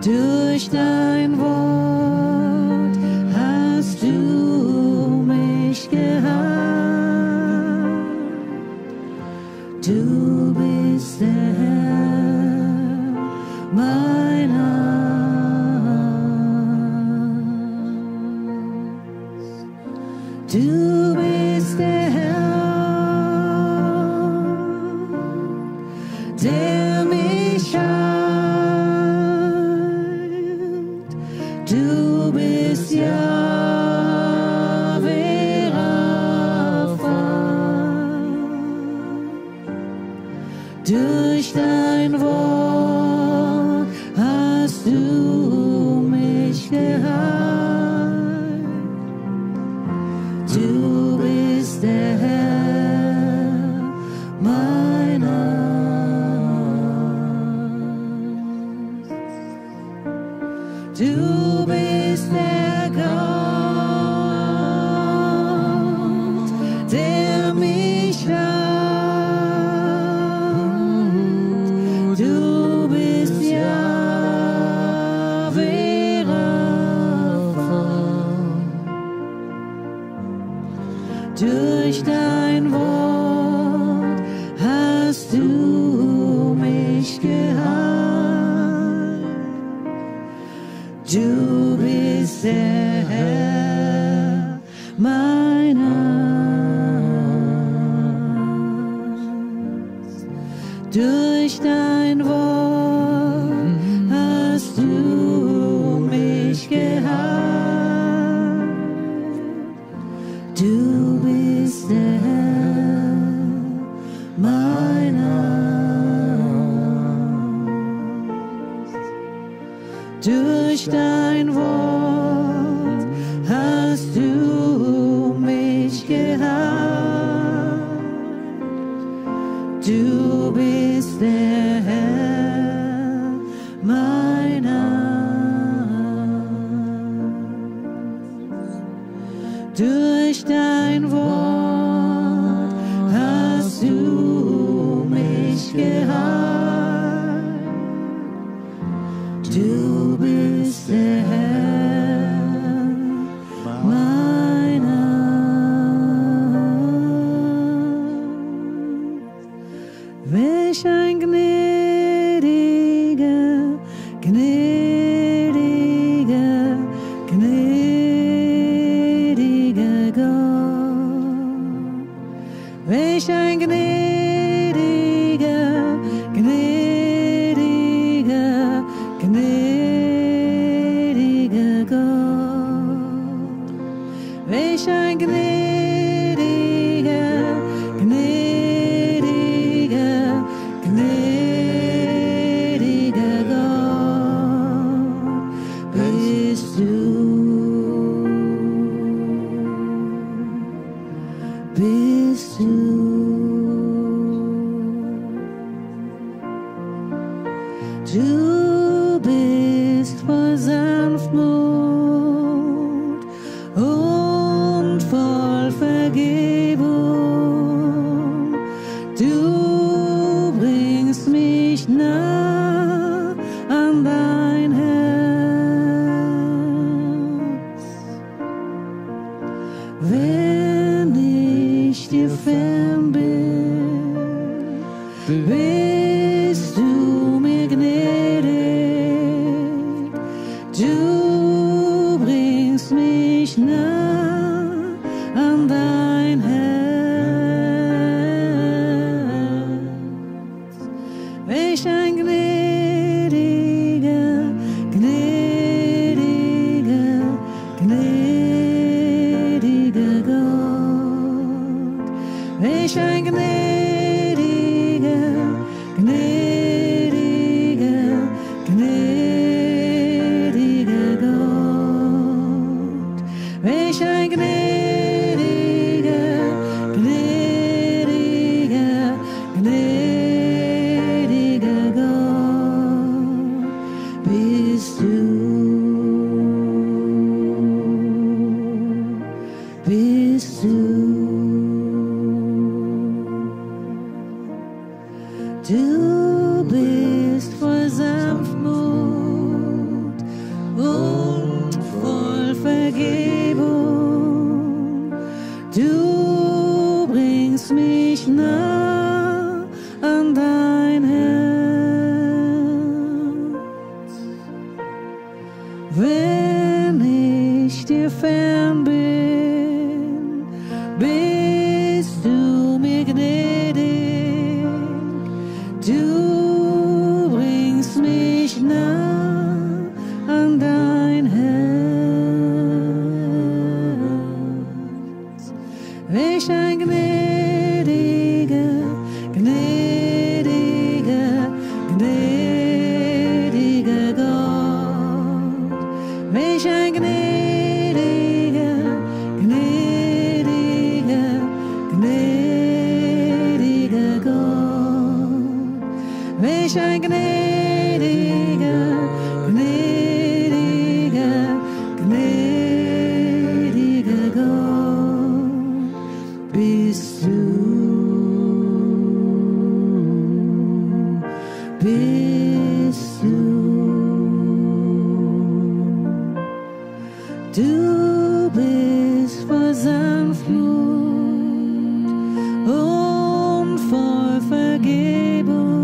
Durch dein Wort hast du mich geheilt. Du bist der Herr meiner. Du bist der Herr, der mich heilt. Du bist Jahwe Rapha. Durch dein Wort hast du mich geheilt. Du bist der Herr meiner. Du bist der Gott, der mich heilt. Du bist Jahwe Rapha. Durch dein Wort hast du mich geheilt. Du bist der Herr meiner. Durch dein Wort hast du mich geheilt. Du bist der Herr meiner. Durch dein Wort hast du mich geheilt. Du bist der Herr meiner. Durch dein Wort hast du mich geheilt. Du bist der Herr meiner. Welch ein gnädiger, gnädiger, gnädiger Gott. Welch ein gnädiger, gnädiger, gnädiger Gott. Welch ein gnädiger, gnädiger, gnädiger Gott bist du. Bist du. Du bist voll Sanftmut und voll Vergebung. Du bringst mich nah an dein Herz. Wenn ich dir fern bin, bist du mir gnädig. Du bringst mich nah an dein Herz. Welch ein gnädiger, gnädiger, gnädiger Gott. Welch ein gnädiger, gnädiger, gnädiger Gott. Welch ein gnädiger, gnädiger, gnädiger Gott bist du. Bist du. Du bist voll Sanftmut und voll Vergebung. Du bringst mich nah an dein Herz. Wenn ich dir fern bin, bist du mir gnädig. Du bringst mich nah an dein Herz. Welch ein gnädiger, gnädiger, gnädiger Gott. Welch ein gnädiger, gnädiger, gnädiger Gott. Welch ein gnädiger, gnädiger, gnädiger Gott bist du. Bist du. Du bist voll Sanftmut und voll Vergebung.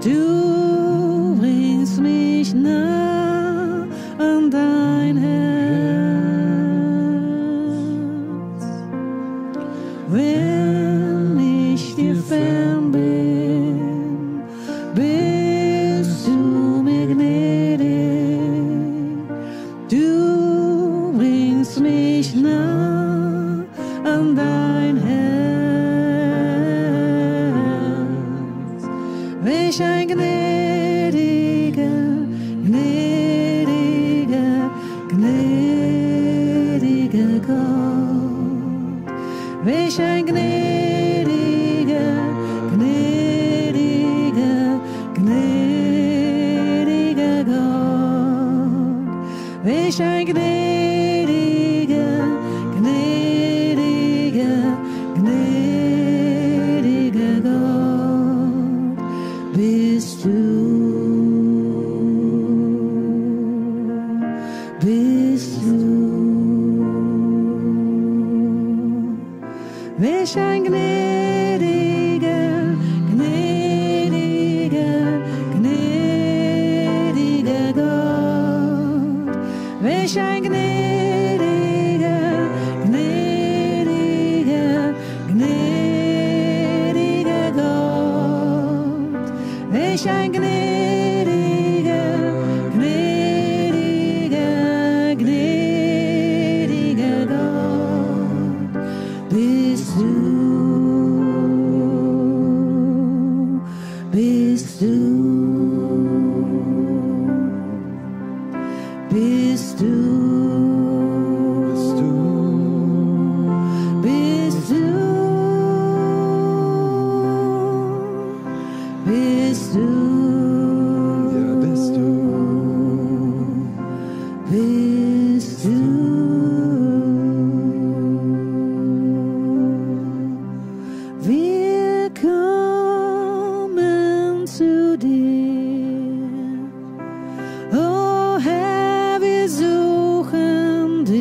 Du bringst mich nah an dein Herz. Wenn ich dir fern bin, welch ein gnädiger, gnädiger, gnädiger Gott, welch ein gnädiger, gnädiger, gnädiger Gott bist du. Welch ein gnädiger, gnädiger, gnädiger Gott. Welch ein gnädiger, gnädiger, gnädiger Gott. Welch ein gnädiger, gnädiger, gnädiger Gott bist du. Bist du, bist du, bist du, bist du, ja, bist du, bist du. Wir kommen zu dir, oh Herr, wir suchen dich,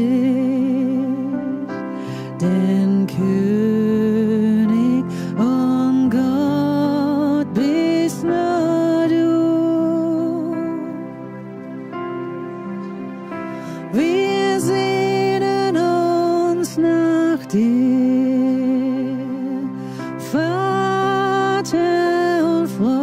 den König und Gott bist nur du. Wir sehnen uns nach dir, Vater und Freund,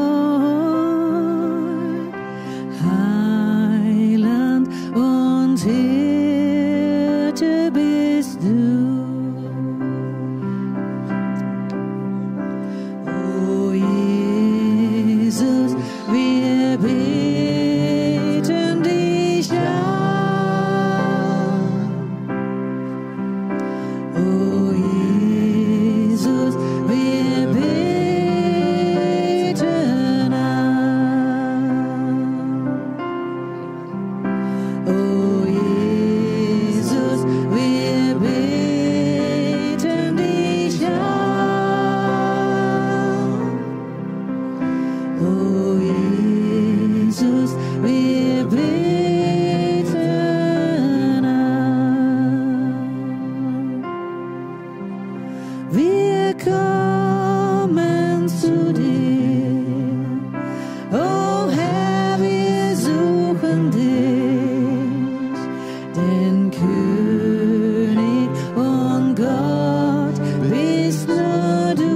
Heiland und Hirte bist du. O Jesus, wir beten dich an. O Jesus, wir beten an. O Jesus, wir beten dich an. O Jesus, wir beten an. Wir kommen zu dir, oh Herr, wir suchen dich, den König und Gott bist nur du.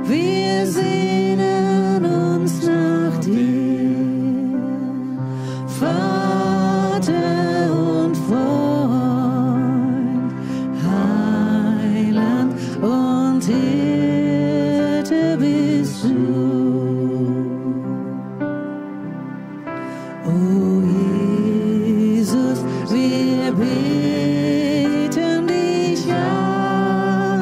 Wir sehnen uns nach dir, Vater und Freund, Heiland und Hirte bist du. O Jesus, wir beten dich an.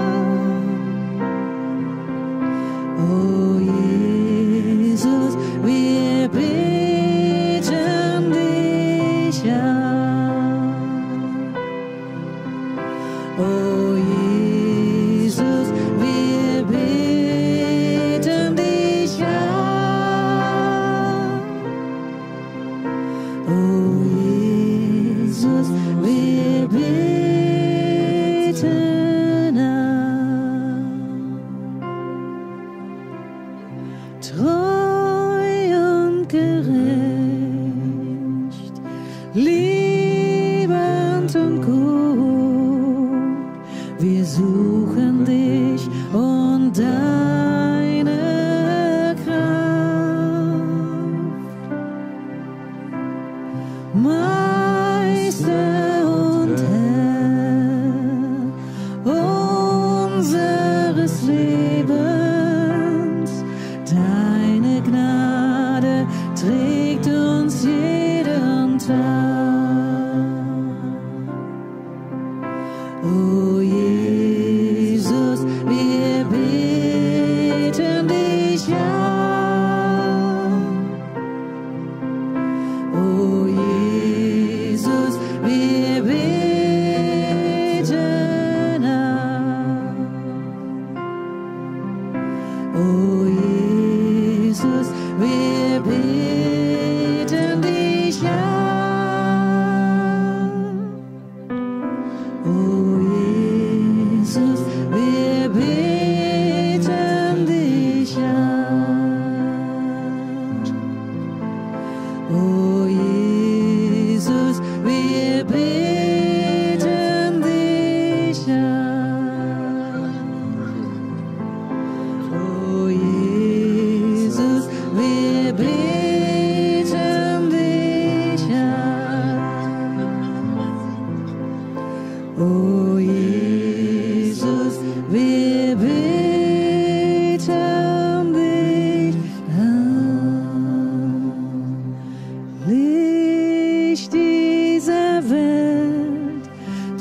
O Jesus, wir beten dich an. O Jesus, wir beten dich an. O Jesus, wir beten an. Treu und gerecht, liebend und gut,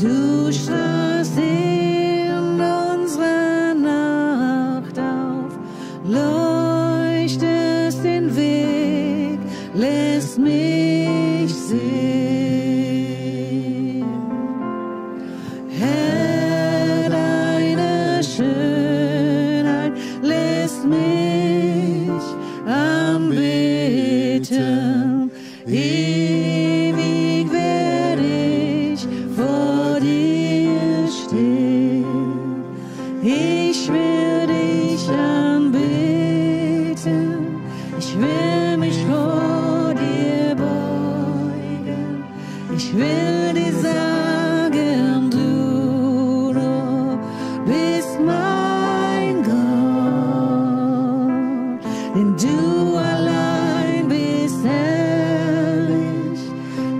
Du strahlst in unserer Nacht auf, leuchtest den Weg, lässt mich sehen. Herr, deine Schönheit lässt mich anbeten. Ewig werde ich vor dir stehen. Ich will dich anbeten. Ich will mich vor dir beugen. Ich will dir sagen, du nur bist mein Gott. Denn du allein bist herrlich.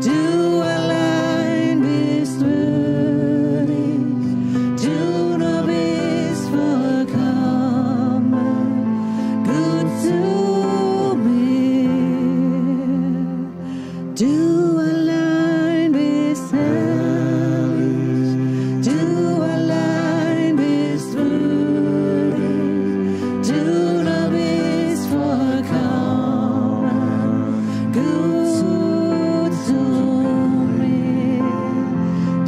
Du allein bist würdig. Du nur bist vollkommen gut zu mir. Du allein bist herrlich. Du allein bist würdig. Du nur bist vollkommen gut zu mir.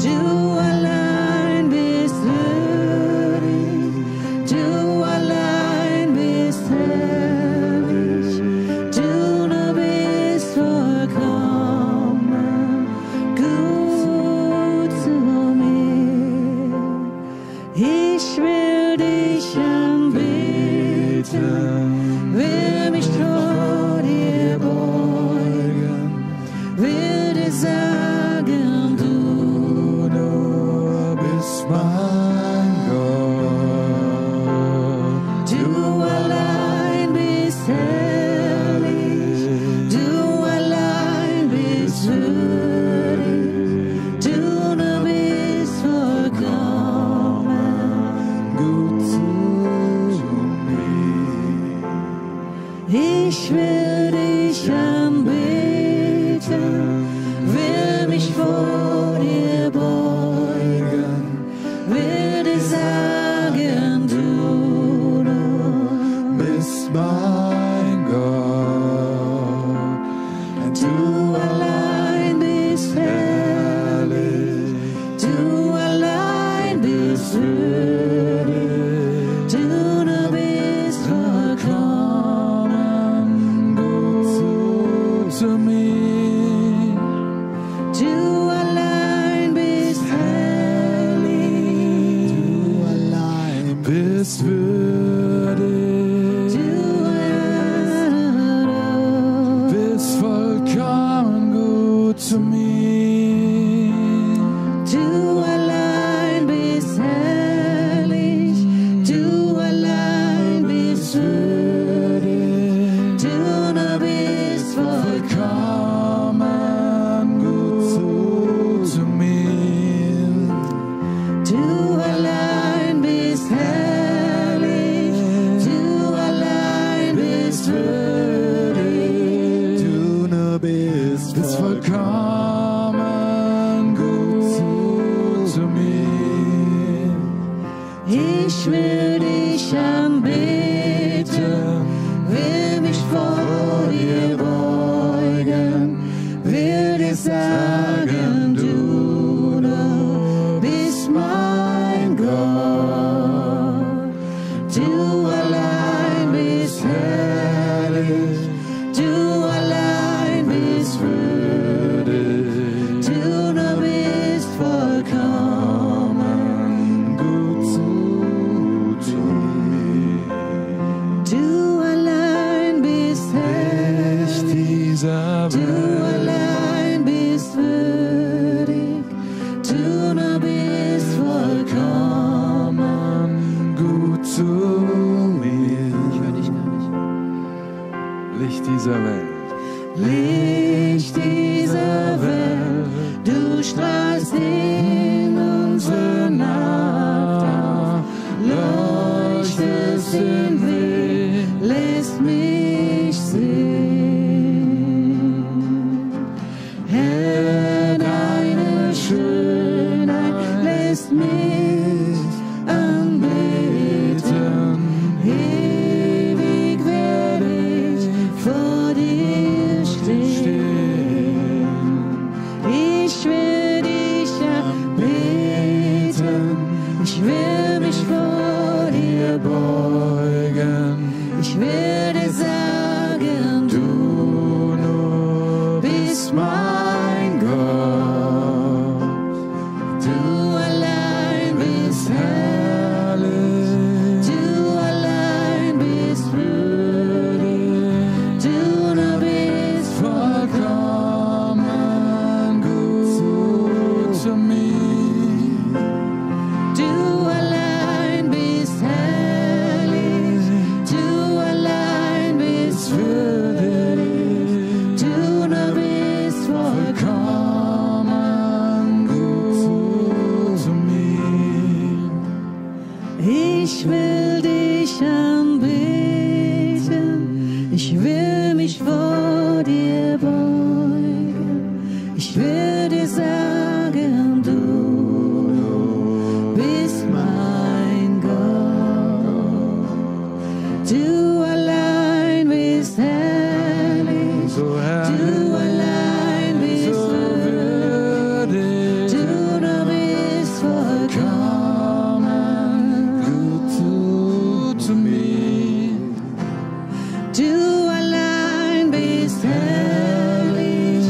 Du allein bist würdig. Du allein bist herrlich. Du nur bist vollkommen gut zu mir. Ich will dich anbeten, will mich vor dir beugen, will dir sagen, du Du bist mein Gott. Du allein bist herrlich, du allein bist würdig, du nur bist vollkommen Gut zu mir. Ich will dich anbeten, will mich vor dir beugen, will dir sagen, du nur Bist mein Gott. Du allein bist herrlich, du allein bist würdig, du nur bist vollkommen Gut zu mir. Du allein bist herrlich, Du allein bist würdig. du allein Bist vollkommen gut zu mir. Du allein bist herrlich, du allein bist würdig, du nur bist Vollkommen gut zu mir. Du allein bist herrlich, anbeten. Ich will mich vor dir beugen. Ich werde sagen, du nur bist mein Gott. Du allein bist herrlich. Du allein bist würdig. Du nur bist vollkommen gut zu mir. Du allein bist herrlich. Du allein bist würdig. Du nur bist vollkommen gut zu mir. Ich will dich anbeten. Ich will mich vor dir beugen. Ich will dir sagen, du bist mein Gott. Du allein bist herrlich. So herrlich, Du allein bist so würdig, Du nur bist vollkommen gut zu mir. Du allein bist herrlich.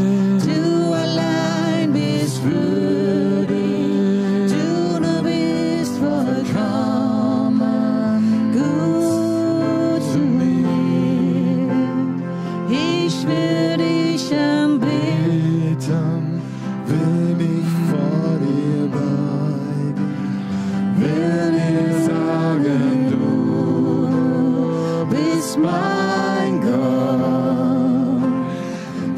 Du allein bist würdig. Du nur bist vollkommen gut zu mir. Ich will dich anbeten. Will mich vor dir beugen, will dir sagen, du Bist mein Gott.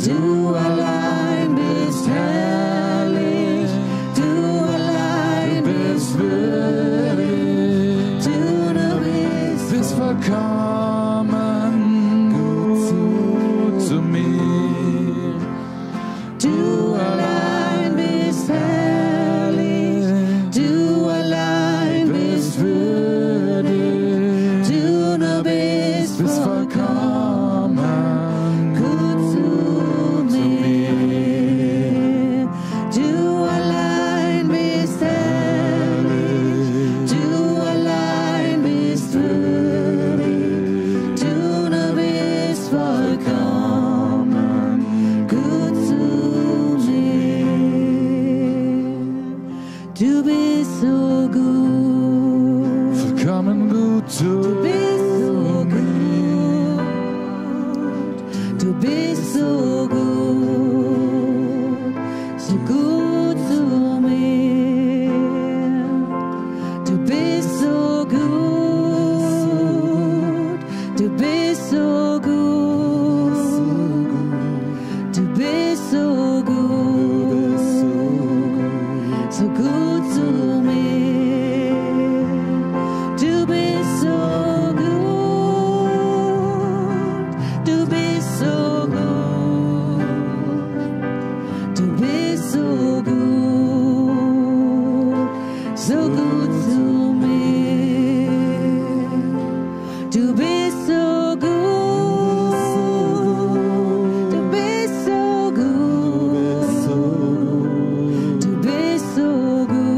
Du allein bist herrlich. Du allein bist würdig. Du nur bist vollkommen gut zu mir. Du allein bist herrlich. Du allein bist würdig. Du nur bist vollkommen gut zu mir. Du allein bist herrlich. Du allein bist würdig. Du nur bist vollkommen gut zu mir. Du bist so gut. vollkommen gut zu Du bist so gut. Du bist so gut zu mir. Du bist so gut. Du bist so gut. Du bist so gut. So gut zu mir. Du bist so gut. Du bist so gut. Du bist so gut. So gut zu mir. Du bist so gut. Du bist so gut. Du bist so gut.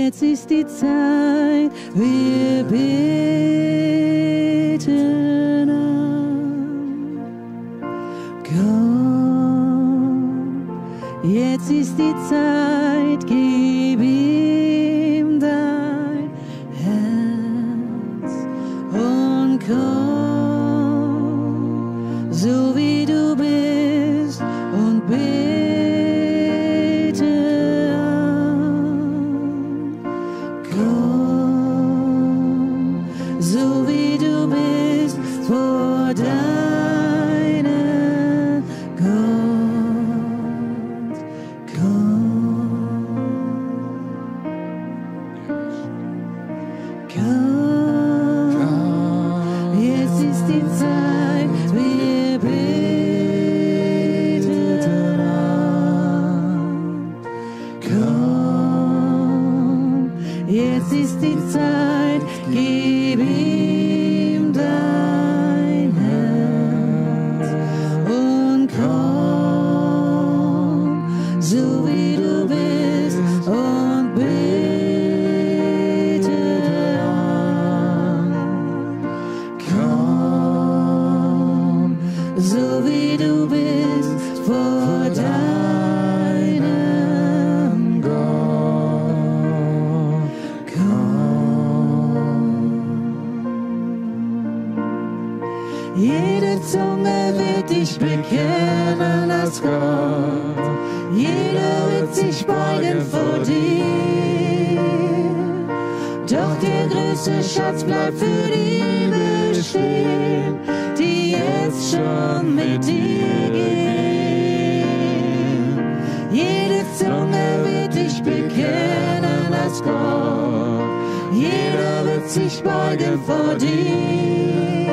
jetzt ist die Zeit, wir beten an. Komm, jetzt ist die Zeit, gib ihm dein Herz und komm, so wie du bist und bete an. Komm, so wie du bist vor deinem Gott. Komm, komm, jetzt ist die Zeit, wir beten an. Komm, jetzt ist die Zeit, gib ihm dein Herz und komm, so wie du bist und bete an. Komm, so wie du bist vor deinem Gott. Komm. Jede Zunge wird dich bekennen als Gott. Jeder wird sich beugen vor dir. Doch der größte Schatz bleibt für die bestehen, die jetzt schon mit dir gehen. Jede Zunge wird dich bekennen als Gott. Jeder wird sich beugen vor dir.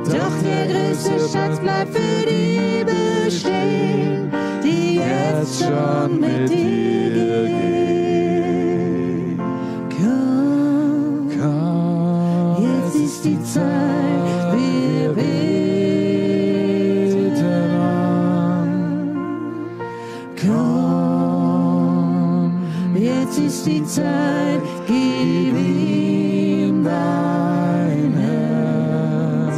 Doch der größte Schatz bleibt für die bestehen, die jetzt schon mit dir gehen. Komm, jetzt ist die Zeit, wir beten an. Komm, jetzt ist die Zeit, gib ihm dein Herz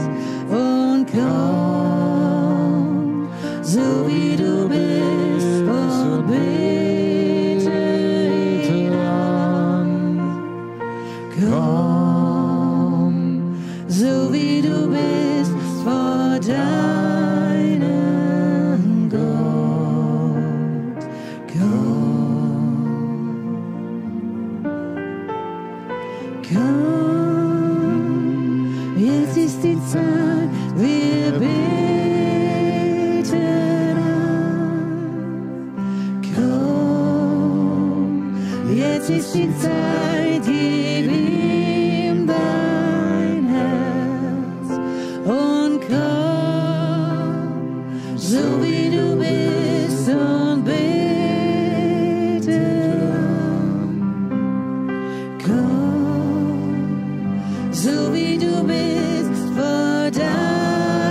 und komm, so wie du bist und bete ihn an. Komm, so wie du bist vor deinem Gott. Komm, jetzt ist die Zeit, wir beten an. Komm, jetzt ist die Zeit, gib ihm dein Herz und komm, so wie du bist und bete an. Komm, so wie du bist vor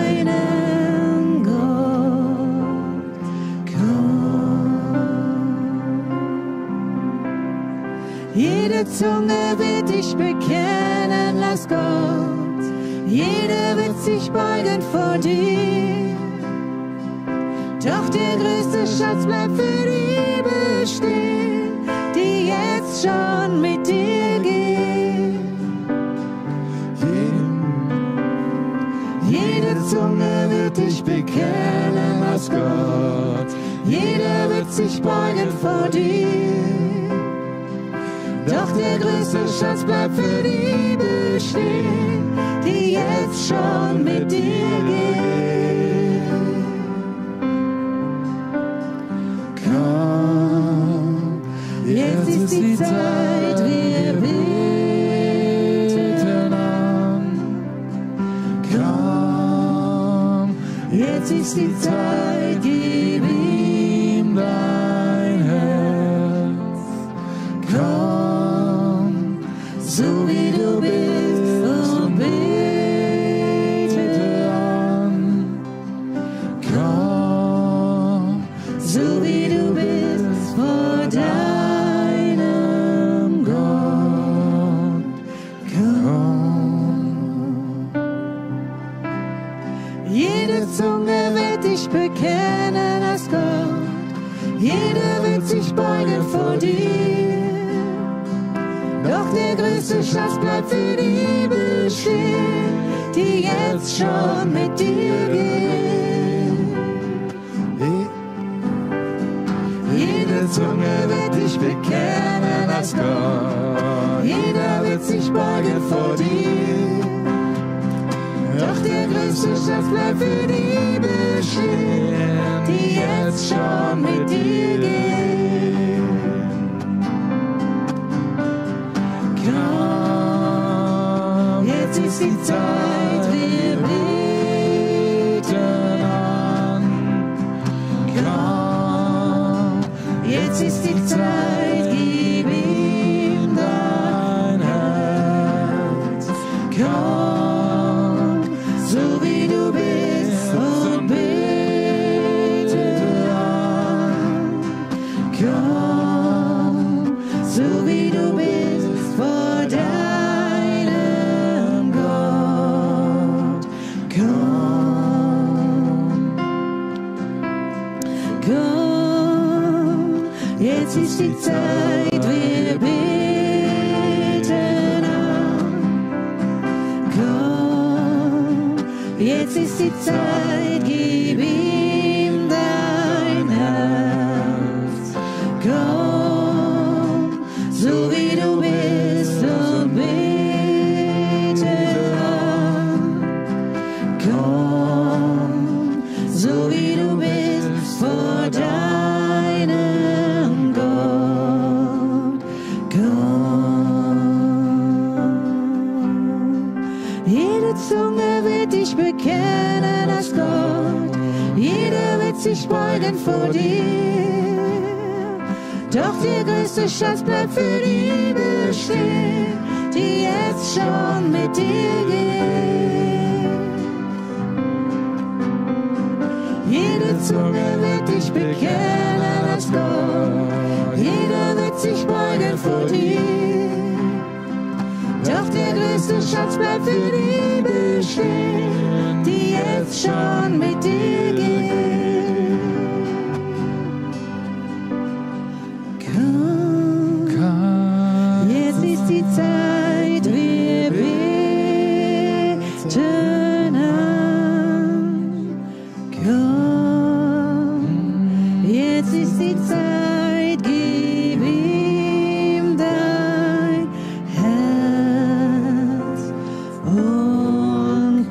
deinem Gott. Komm, jede Zunge wird dich bekennen, lass Gott. Jeder wird sich beugen vor dir. Doch der größte Schatz bleibt für die bestehen, die jetzt schon mit dir gehen. Jede Zunge wird dich bekennen als Gott. Jeder wird sich beugen vor dir. Doch der größte Schatz bleibt für die bestehen, die jetzt schon mit dir gehen. Komm, jetzt ist die Zeit, wir beten an. Komm, jetzt ist die Zeit, gib ihm dein Herz. Komm, so wie du bist und bete an. Komm, so wie du bist vor deinem Doch der größte Schatz bleibt für die bestehen, die jetzt schon mit dir gehen. Jede Zunge wird dich bekennen als Gott, jeder wird sich beugen vor dir. Doch der größte Schatz bleibt für die bestehen, die jetzt schon mit dir gehen. Komm, jetzt ist die Zeit, wir beten an. Komm, jetzt ist die Zeit, gib ihm dein Herz. Komm, so wie du bist und bete an. Komm, so wie du bist vor deinem Gott. Komm, komm, jetzt ist die Zeit, wir beten an. Komm, jetzt ist die Zeit, gib ihm dein Herz. Komm, so wie du bist und bete an. Komm, so wie du bist vor deinem Gott. Komm, jede Zunge wird dich bekennen als Gott, jeder wird sich beugen vor dir. Doch der größte Schatz bleibt für die bestehen, die jetzt schon mit dir gehen. Jede Zunge wird dich bekennen als Gott, jeder wird sich beugen vor dir. Doch der größte Schatz bleibt für die bestehen, die jetzt schon mit dir gehen. Komm, jetzt ist die Zeit, wir beten an. Komm, jetzt ist die Zeit, gib ihm dein Herz und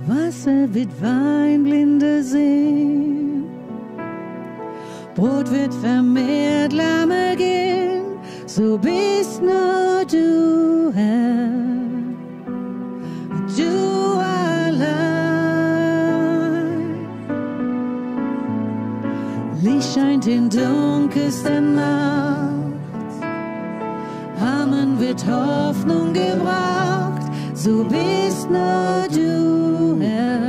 Wasser wird Wein, Blinde sehen, Brot wird vermehrt, Lahme gehen, so bist nur du, Herr, du allein. Licht scheint in dunkelster Nacht, Armen wird Hoffnung gebracht, so bist nur du, Herr,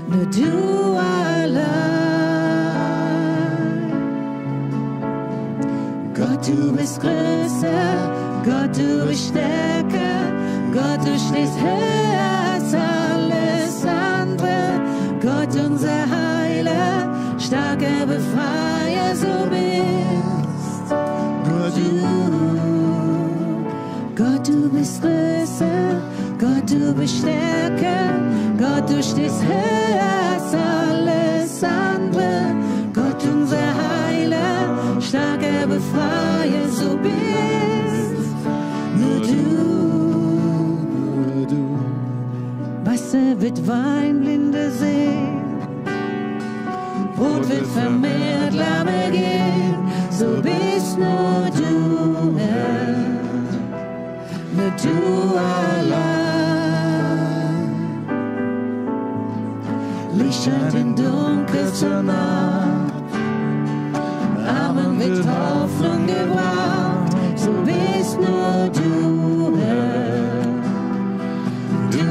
nur du allein. Gott, du bist größer, Gott, du bist stärker, Gott, du stehst höher als alles andere. Gott, unser Heiler, starker Befreier, so bist nur du. Gott, du bist größer, Gott, du bist stärker, Gott, du stehst höher als alles andere. Gott, unser Heiler, starker Befreier, so bist nur du. Wasser wird Wein, Blinde sehen, Brot wird vermehrt, Lahme gehen, so bist nur du, Herr, nur du allein. Licht scheint in dunkelster Nacht, Armen wird Hoffnung gebracht, so bist nur du, Herr, du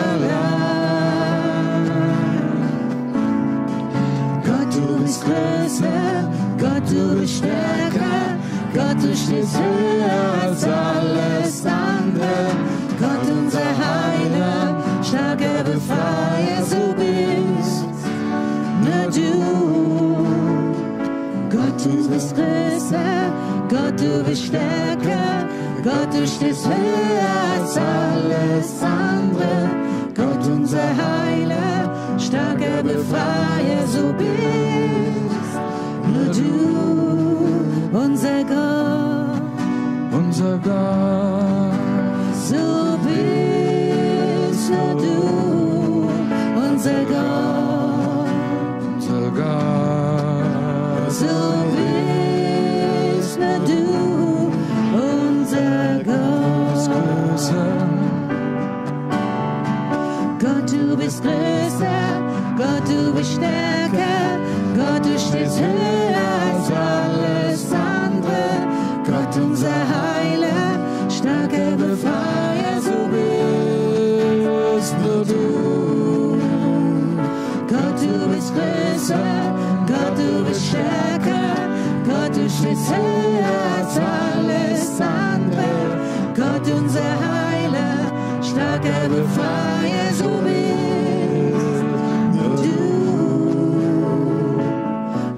allein. Gott, du bist größer, Gott, du bist stärker, Gott, du stehst höher als alles andere. Gott, unser Heiler, starker Befreier, so bist nur du. Gott, du bist größer, Gott, du bist stärker, Gott, du stehst höher als alles andere. Gott, unser Heiler, starker Befreier, so bist nur du, unser Gott, unser Gott. so bist nur du, unser Gott, Unser Gott. so bist nur du, unser Gott. Gott, du bist größer, Gott, du bist stärker, Gott, du stehst höher als alles andere. Gott, unser Heiler, starker Befreier, so bist nur du. Gott, du bist größer, Gott, du bist stärker, Gott, du stehst höher als alles andere. Gott, unser Heiler, starker Befreier, so bist nur du.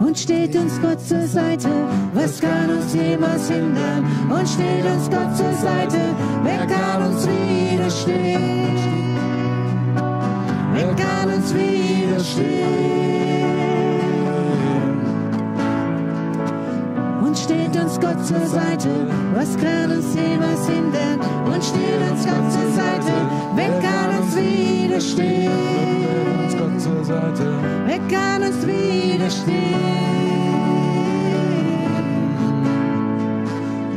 Und steht uns Gott zur Seite, was kann uns jemals hindern? Und steht uns Gott zur Seite, wer kann uns widerstehen? Wer kann uns widerstehen? Und steht uns Gott zur Seite, was kann uns jemals hindern? Und steht uns Gott zur Seite, wer kann uns widerstehen? Uns Gott zur Seite. Wer kann uns widerstehen?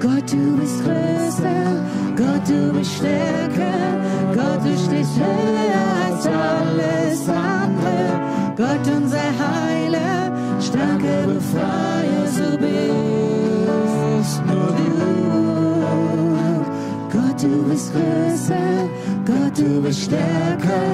Gott, du bist größer, Gott, du bist stärker, Gott, du stehst höher als alles andere. Gott, unser Heiler, starker Befreier, so bist nur du. Gott, du bist größer, Gott, du bist stärker,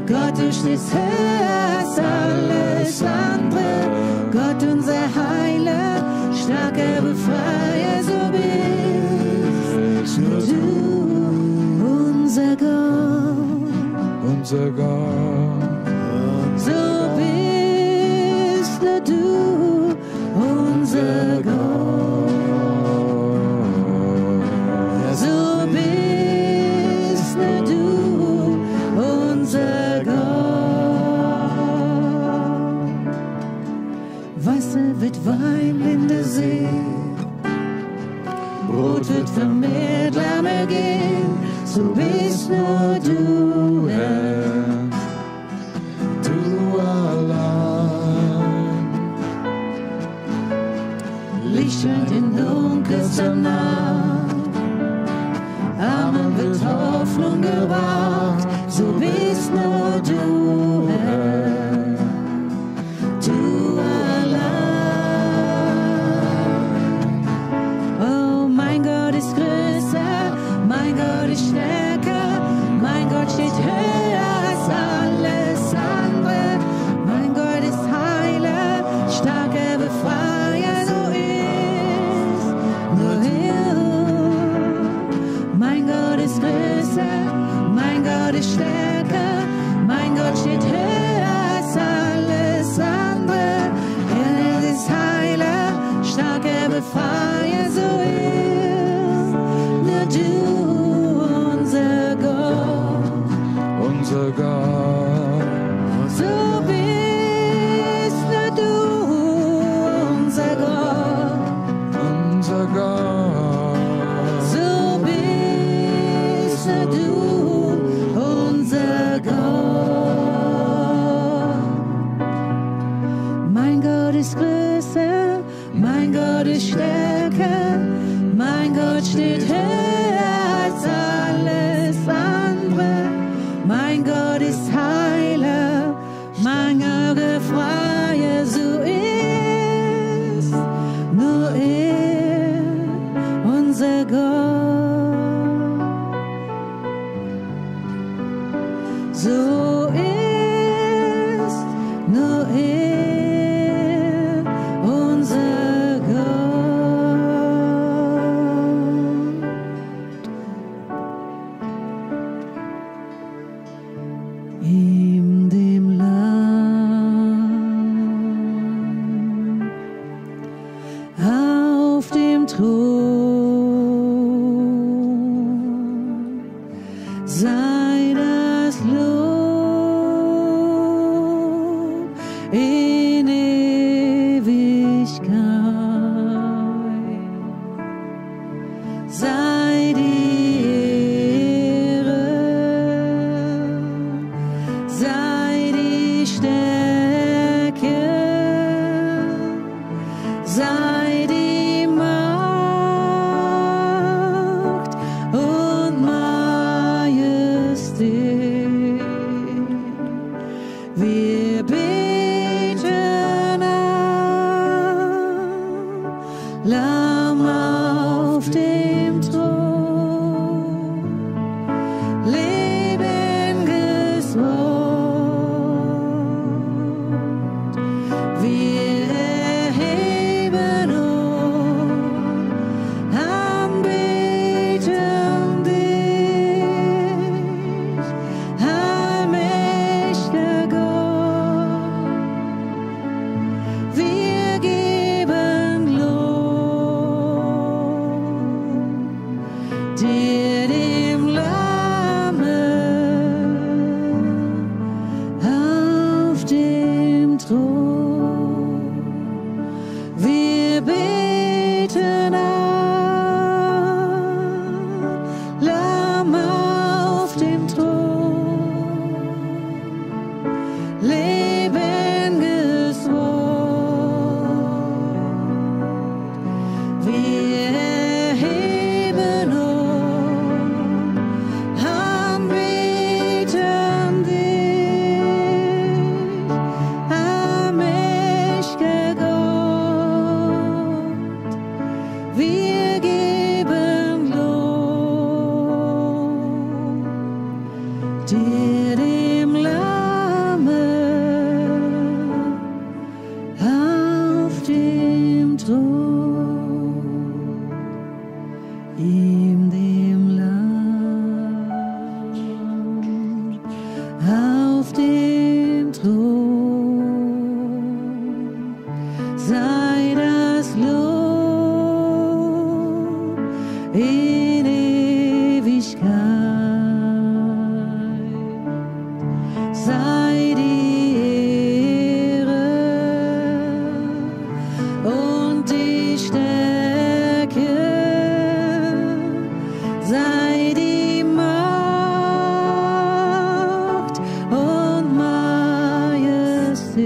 Gott, du stehst höher als alles andere. Gott, unser Heiler, starker Befreier, so bist nur du, unser Gott, Unser Gott. so bist nur du, unser Gott, so bist nur du, unser Gott. Wasser wird Wein, Winde See, Brot wird vermehrt, Lamme gehen, so bist nur du, Herr, Du allein. Licht scheint in dunkelster Nacht, Armen wird Hoffnung gebracht, so bist nur du, Herr, du allein. Oh, mein Gott ist größer, mein Gott ist stärker, mein Gott steht höher als alles andere. Mein Gott ist Heiler, starker Befreier, so ist nur er. Mein Gott ist größer, mein Gott ist stärker, mein Gott steht höher als alles andere. Er ist Heiler, starker Befreier, so ist nur du, unser Gott. Unser Gott. So bist nur du, unser Gott. Unser Gott. So bist nur du, unser Gott. Mein Gott ist größer, mein Gott ist stärker, mein Gott steht höher als alles andere. Mein Gott ist Heiler, mein Gott Befreier, so ist nur er, unser Gott. So ist nur er, unser Gott. in dem Lamm, auf dem Thron, sei das Lob in Ewigkeit, sei die Ehre, sei die Stärke, sei die Macht und Majestät. Wir beten an, Lamm auf dem Thron, lebendiges Wort. Wir erheben uns, anbeten dich, allmächtiger Gott. Wir geben Lob dir, dem Lamme auf dem Thron. Wir beten an, Lamm auf dem Thron, lebendiges Wort. Wir erheben uns, anbeten dich, allmächtiger Gott. Wir geben Lob dir, dem Lamme auf dem Thron, in dem Lamm auf dem Thron, sei das Lob in Ewigkeit, sei die Ehre und die Stärke, sei die Macht und Majestät.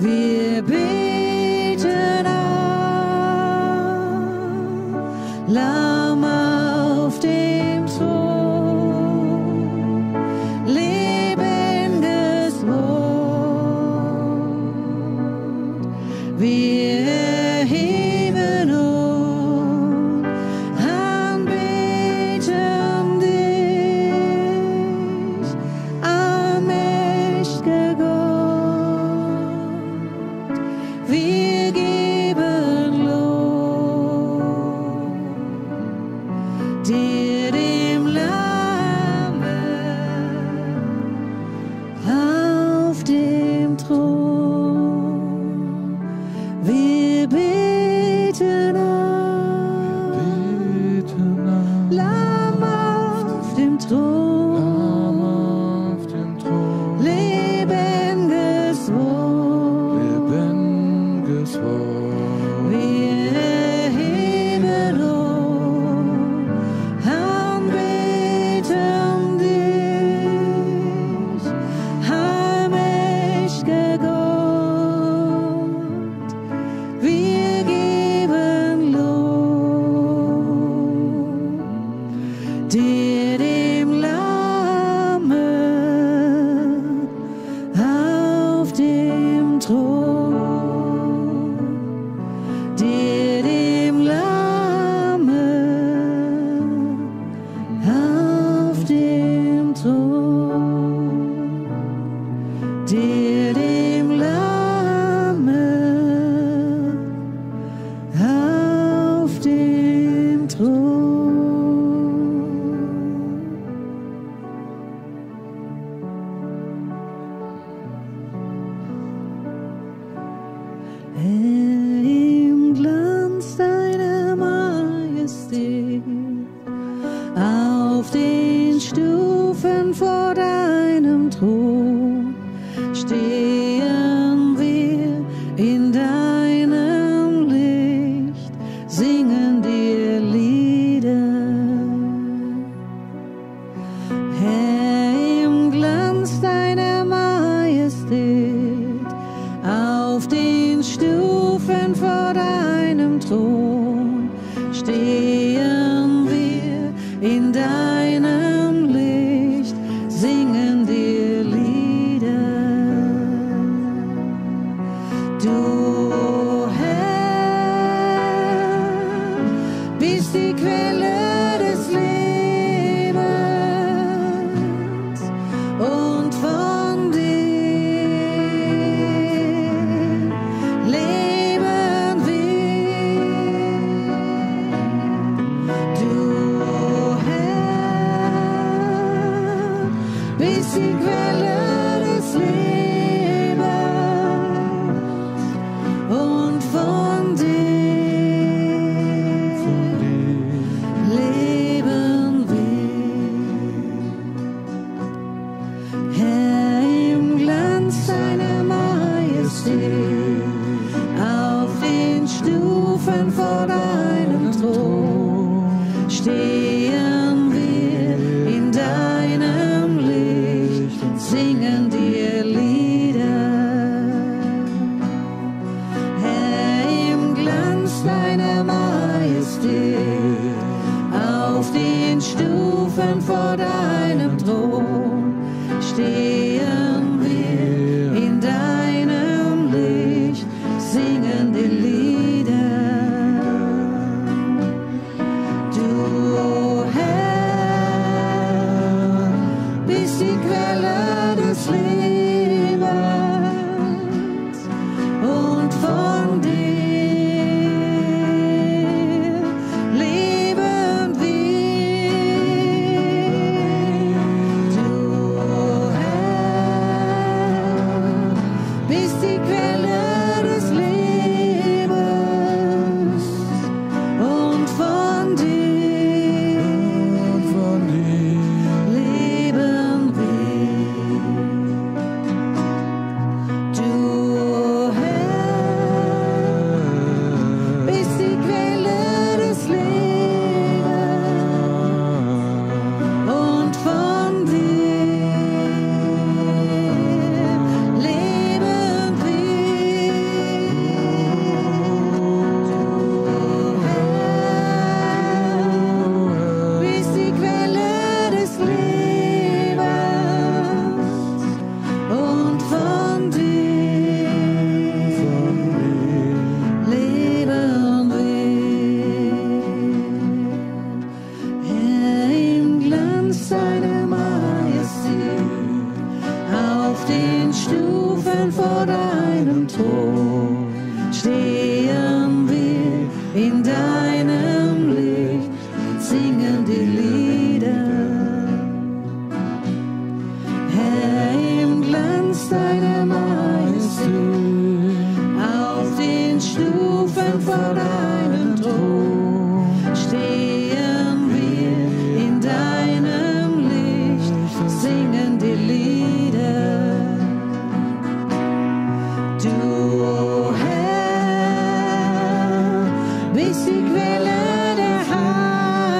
Wir beten an, Lamm auf dem Thron, Stufen vor deinem Thron stehen wir in deinem Licht, singen dir Lieder. Herr, im Glanz deiner Majestät, auf den Stufen vor deinem Thron stehen wir in deinem Licht, singen dir Lieder. Du Herr, bist die Quelle des Lebens und von dir leben wir. Du Herr, bist die Quelle des Lebens und von dir leben wir. Herr, im Glanz deiner Majestät, auf den Stufen vor deinem Thron stehen wir in deinem Licht, singen dir Lieder. Herr, im Glanz deiner Majestät, auf den Stufen vor deinem Thron stehen wir in deinem Licht, singen dir Lieder. Du Herr, bist die Quelle des Lebens und von dir leben wir. Du Herr, bist die Quelle des Lebens und von dir leben wir. Du Herr, bist die Quelle des Lebens und von dir leben wir. Bist die Quelle des Lebens und von dir leben wir. Herr, im Glanz deiner Majestät, auf den Stufen vor deinem Thron stehen wir in deinem Licht, singen die Lieder. Herr, im Glanz deiner Majestät, auf den Stufen vor deinem Thron stehen wir in deinem Licht, singen die Lieder. Du Herr, bist die Quelle der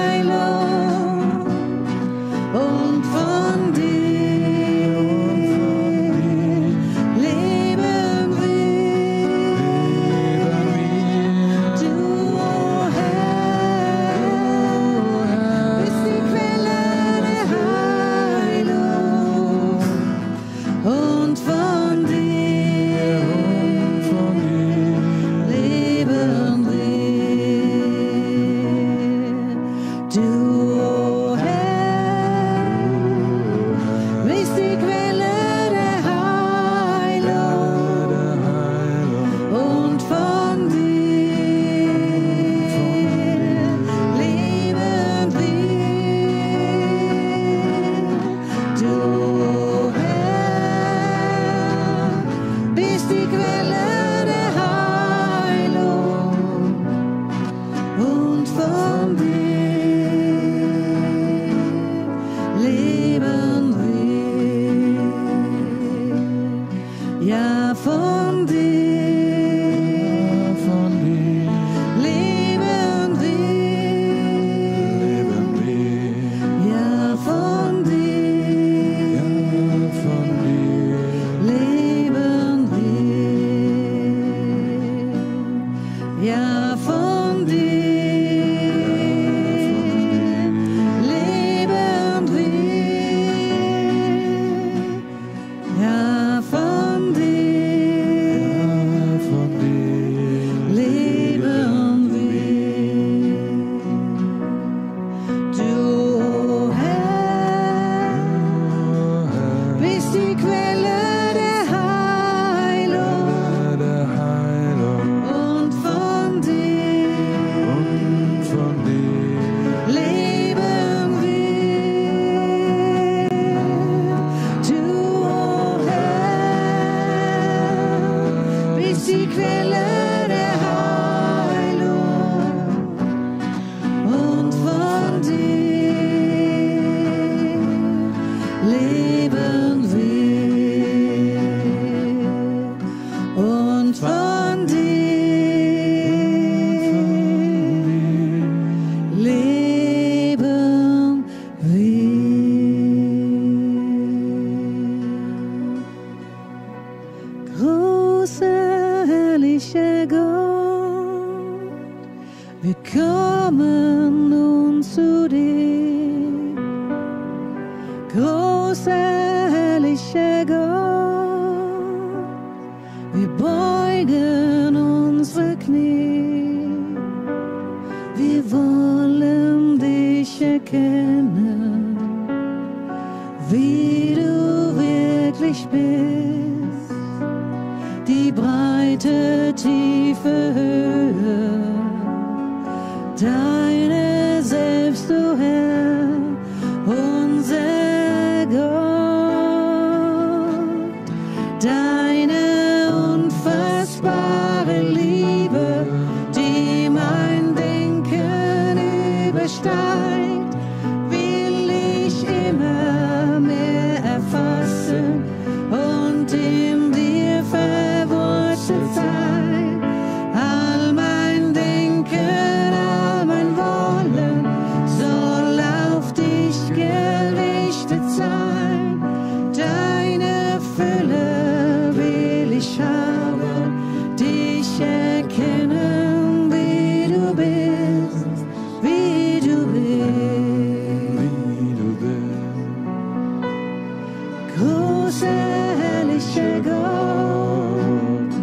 Heilung und von dir leben wir. Du leben will und von dir leben will. Großer, herrlicher Gott, wir kommen nun zu dir. Großer, herrlicher Gott, wir beugen unsere Knie. Wir wollen dich erkennen, wie du wirklich bist. Die breite, tiefe Höhe, deine selbst, du Herr, unser Gott. Deine unfassbare Liebe, die mein Denken übersteigt, will ich immer mehr erfassen und in dir verwurzelt sein. All mein Denken, all mein Wollen soll auf dich gerichtet sein. Deine Fülle will ich haben, dich erkennen, wie du bist, wie du bist. Großer, herrlicher Gott,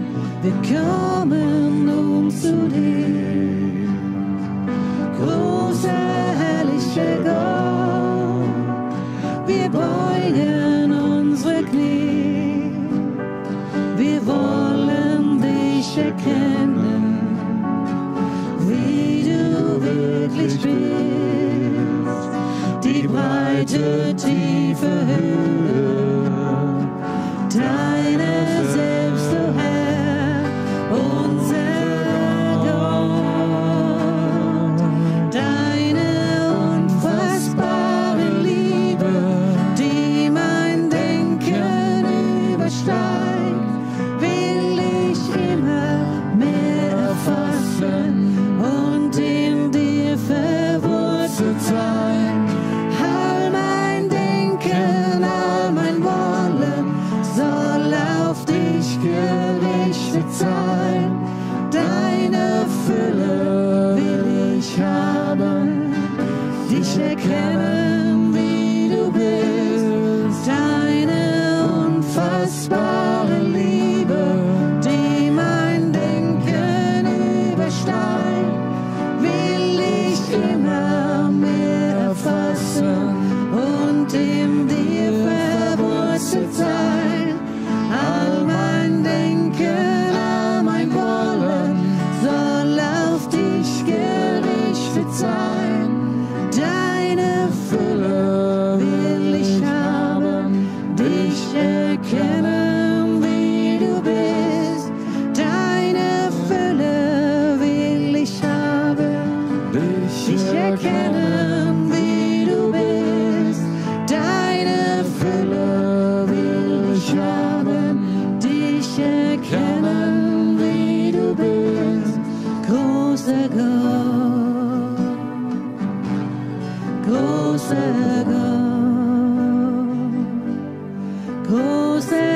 wir kommen nun zu dir. Großer, herrlicher Gott, wir beugen unsere Knie. Wir wollen dich erkennen, wie du wirklich bist. Die breite, tiefe Höhe, deine selbst, o Herr, unser Gott. Deine unfassbare Liebe, die mein Denken übersteigt, will ich immer mehr erfassen und in dir verwurzelt sein. All mein Denken, all mein Wollen soll auf dich gerichtet sein. Deine Fülle will ich haben, dich erkennen, wie du bist. Deine unfassbare Liebe, die mein Denken übersteigt, will ich immer mehr erfassen und in dir verwurzelt sein. All mein Denken, all mein Wollen soll auf dich gerichtet sein. Deine Fülle will ich haben, dich erkennen, wie du bist. Deine Fülle will ich haben, dich erkennen, wie du bist. Deine Fülle will ich haben, dich erkennen, wie du bist. Großer Gott, großer Gott, großer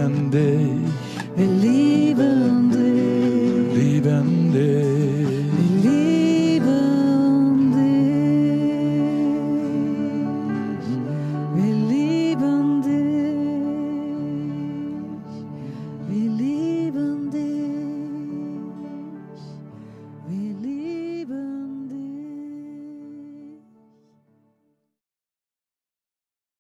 lieben dich. Wir lieben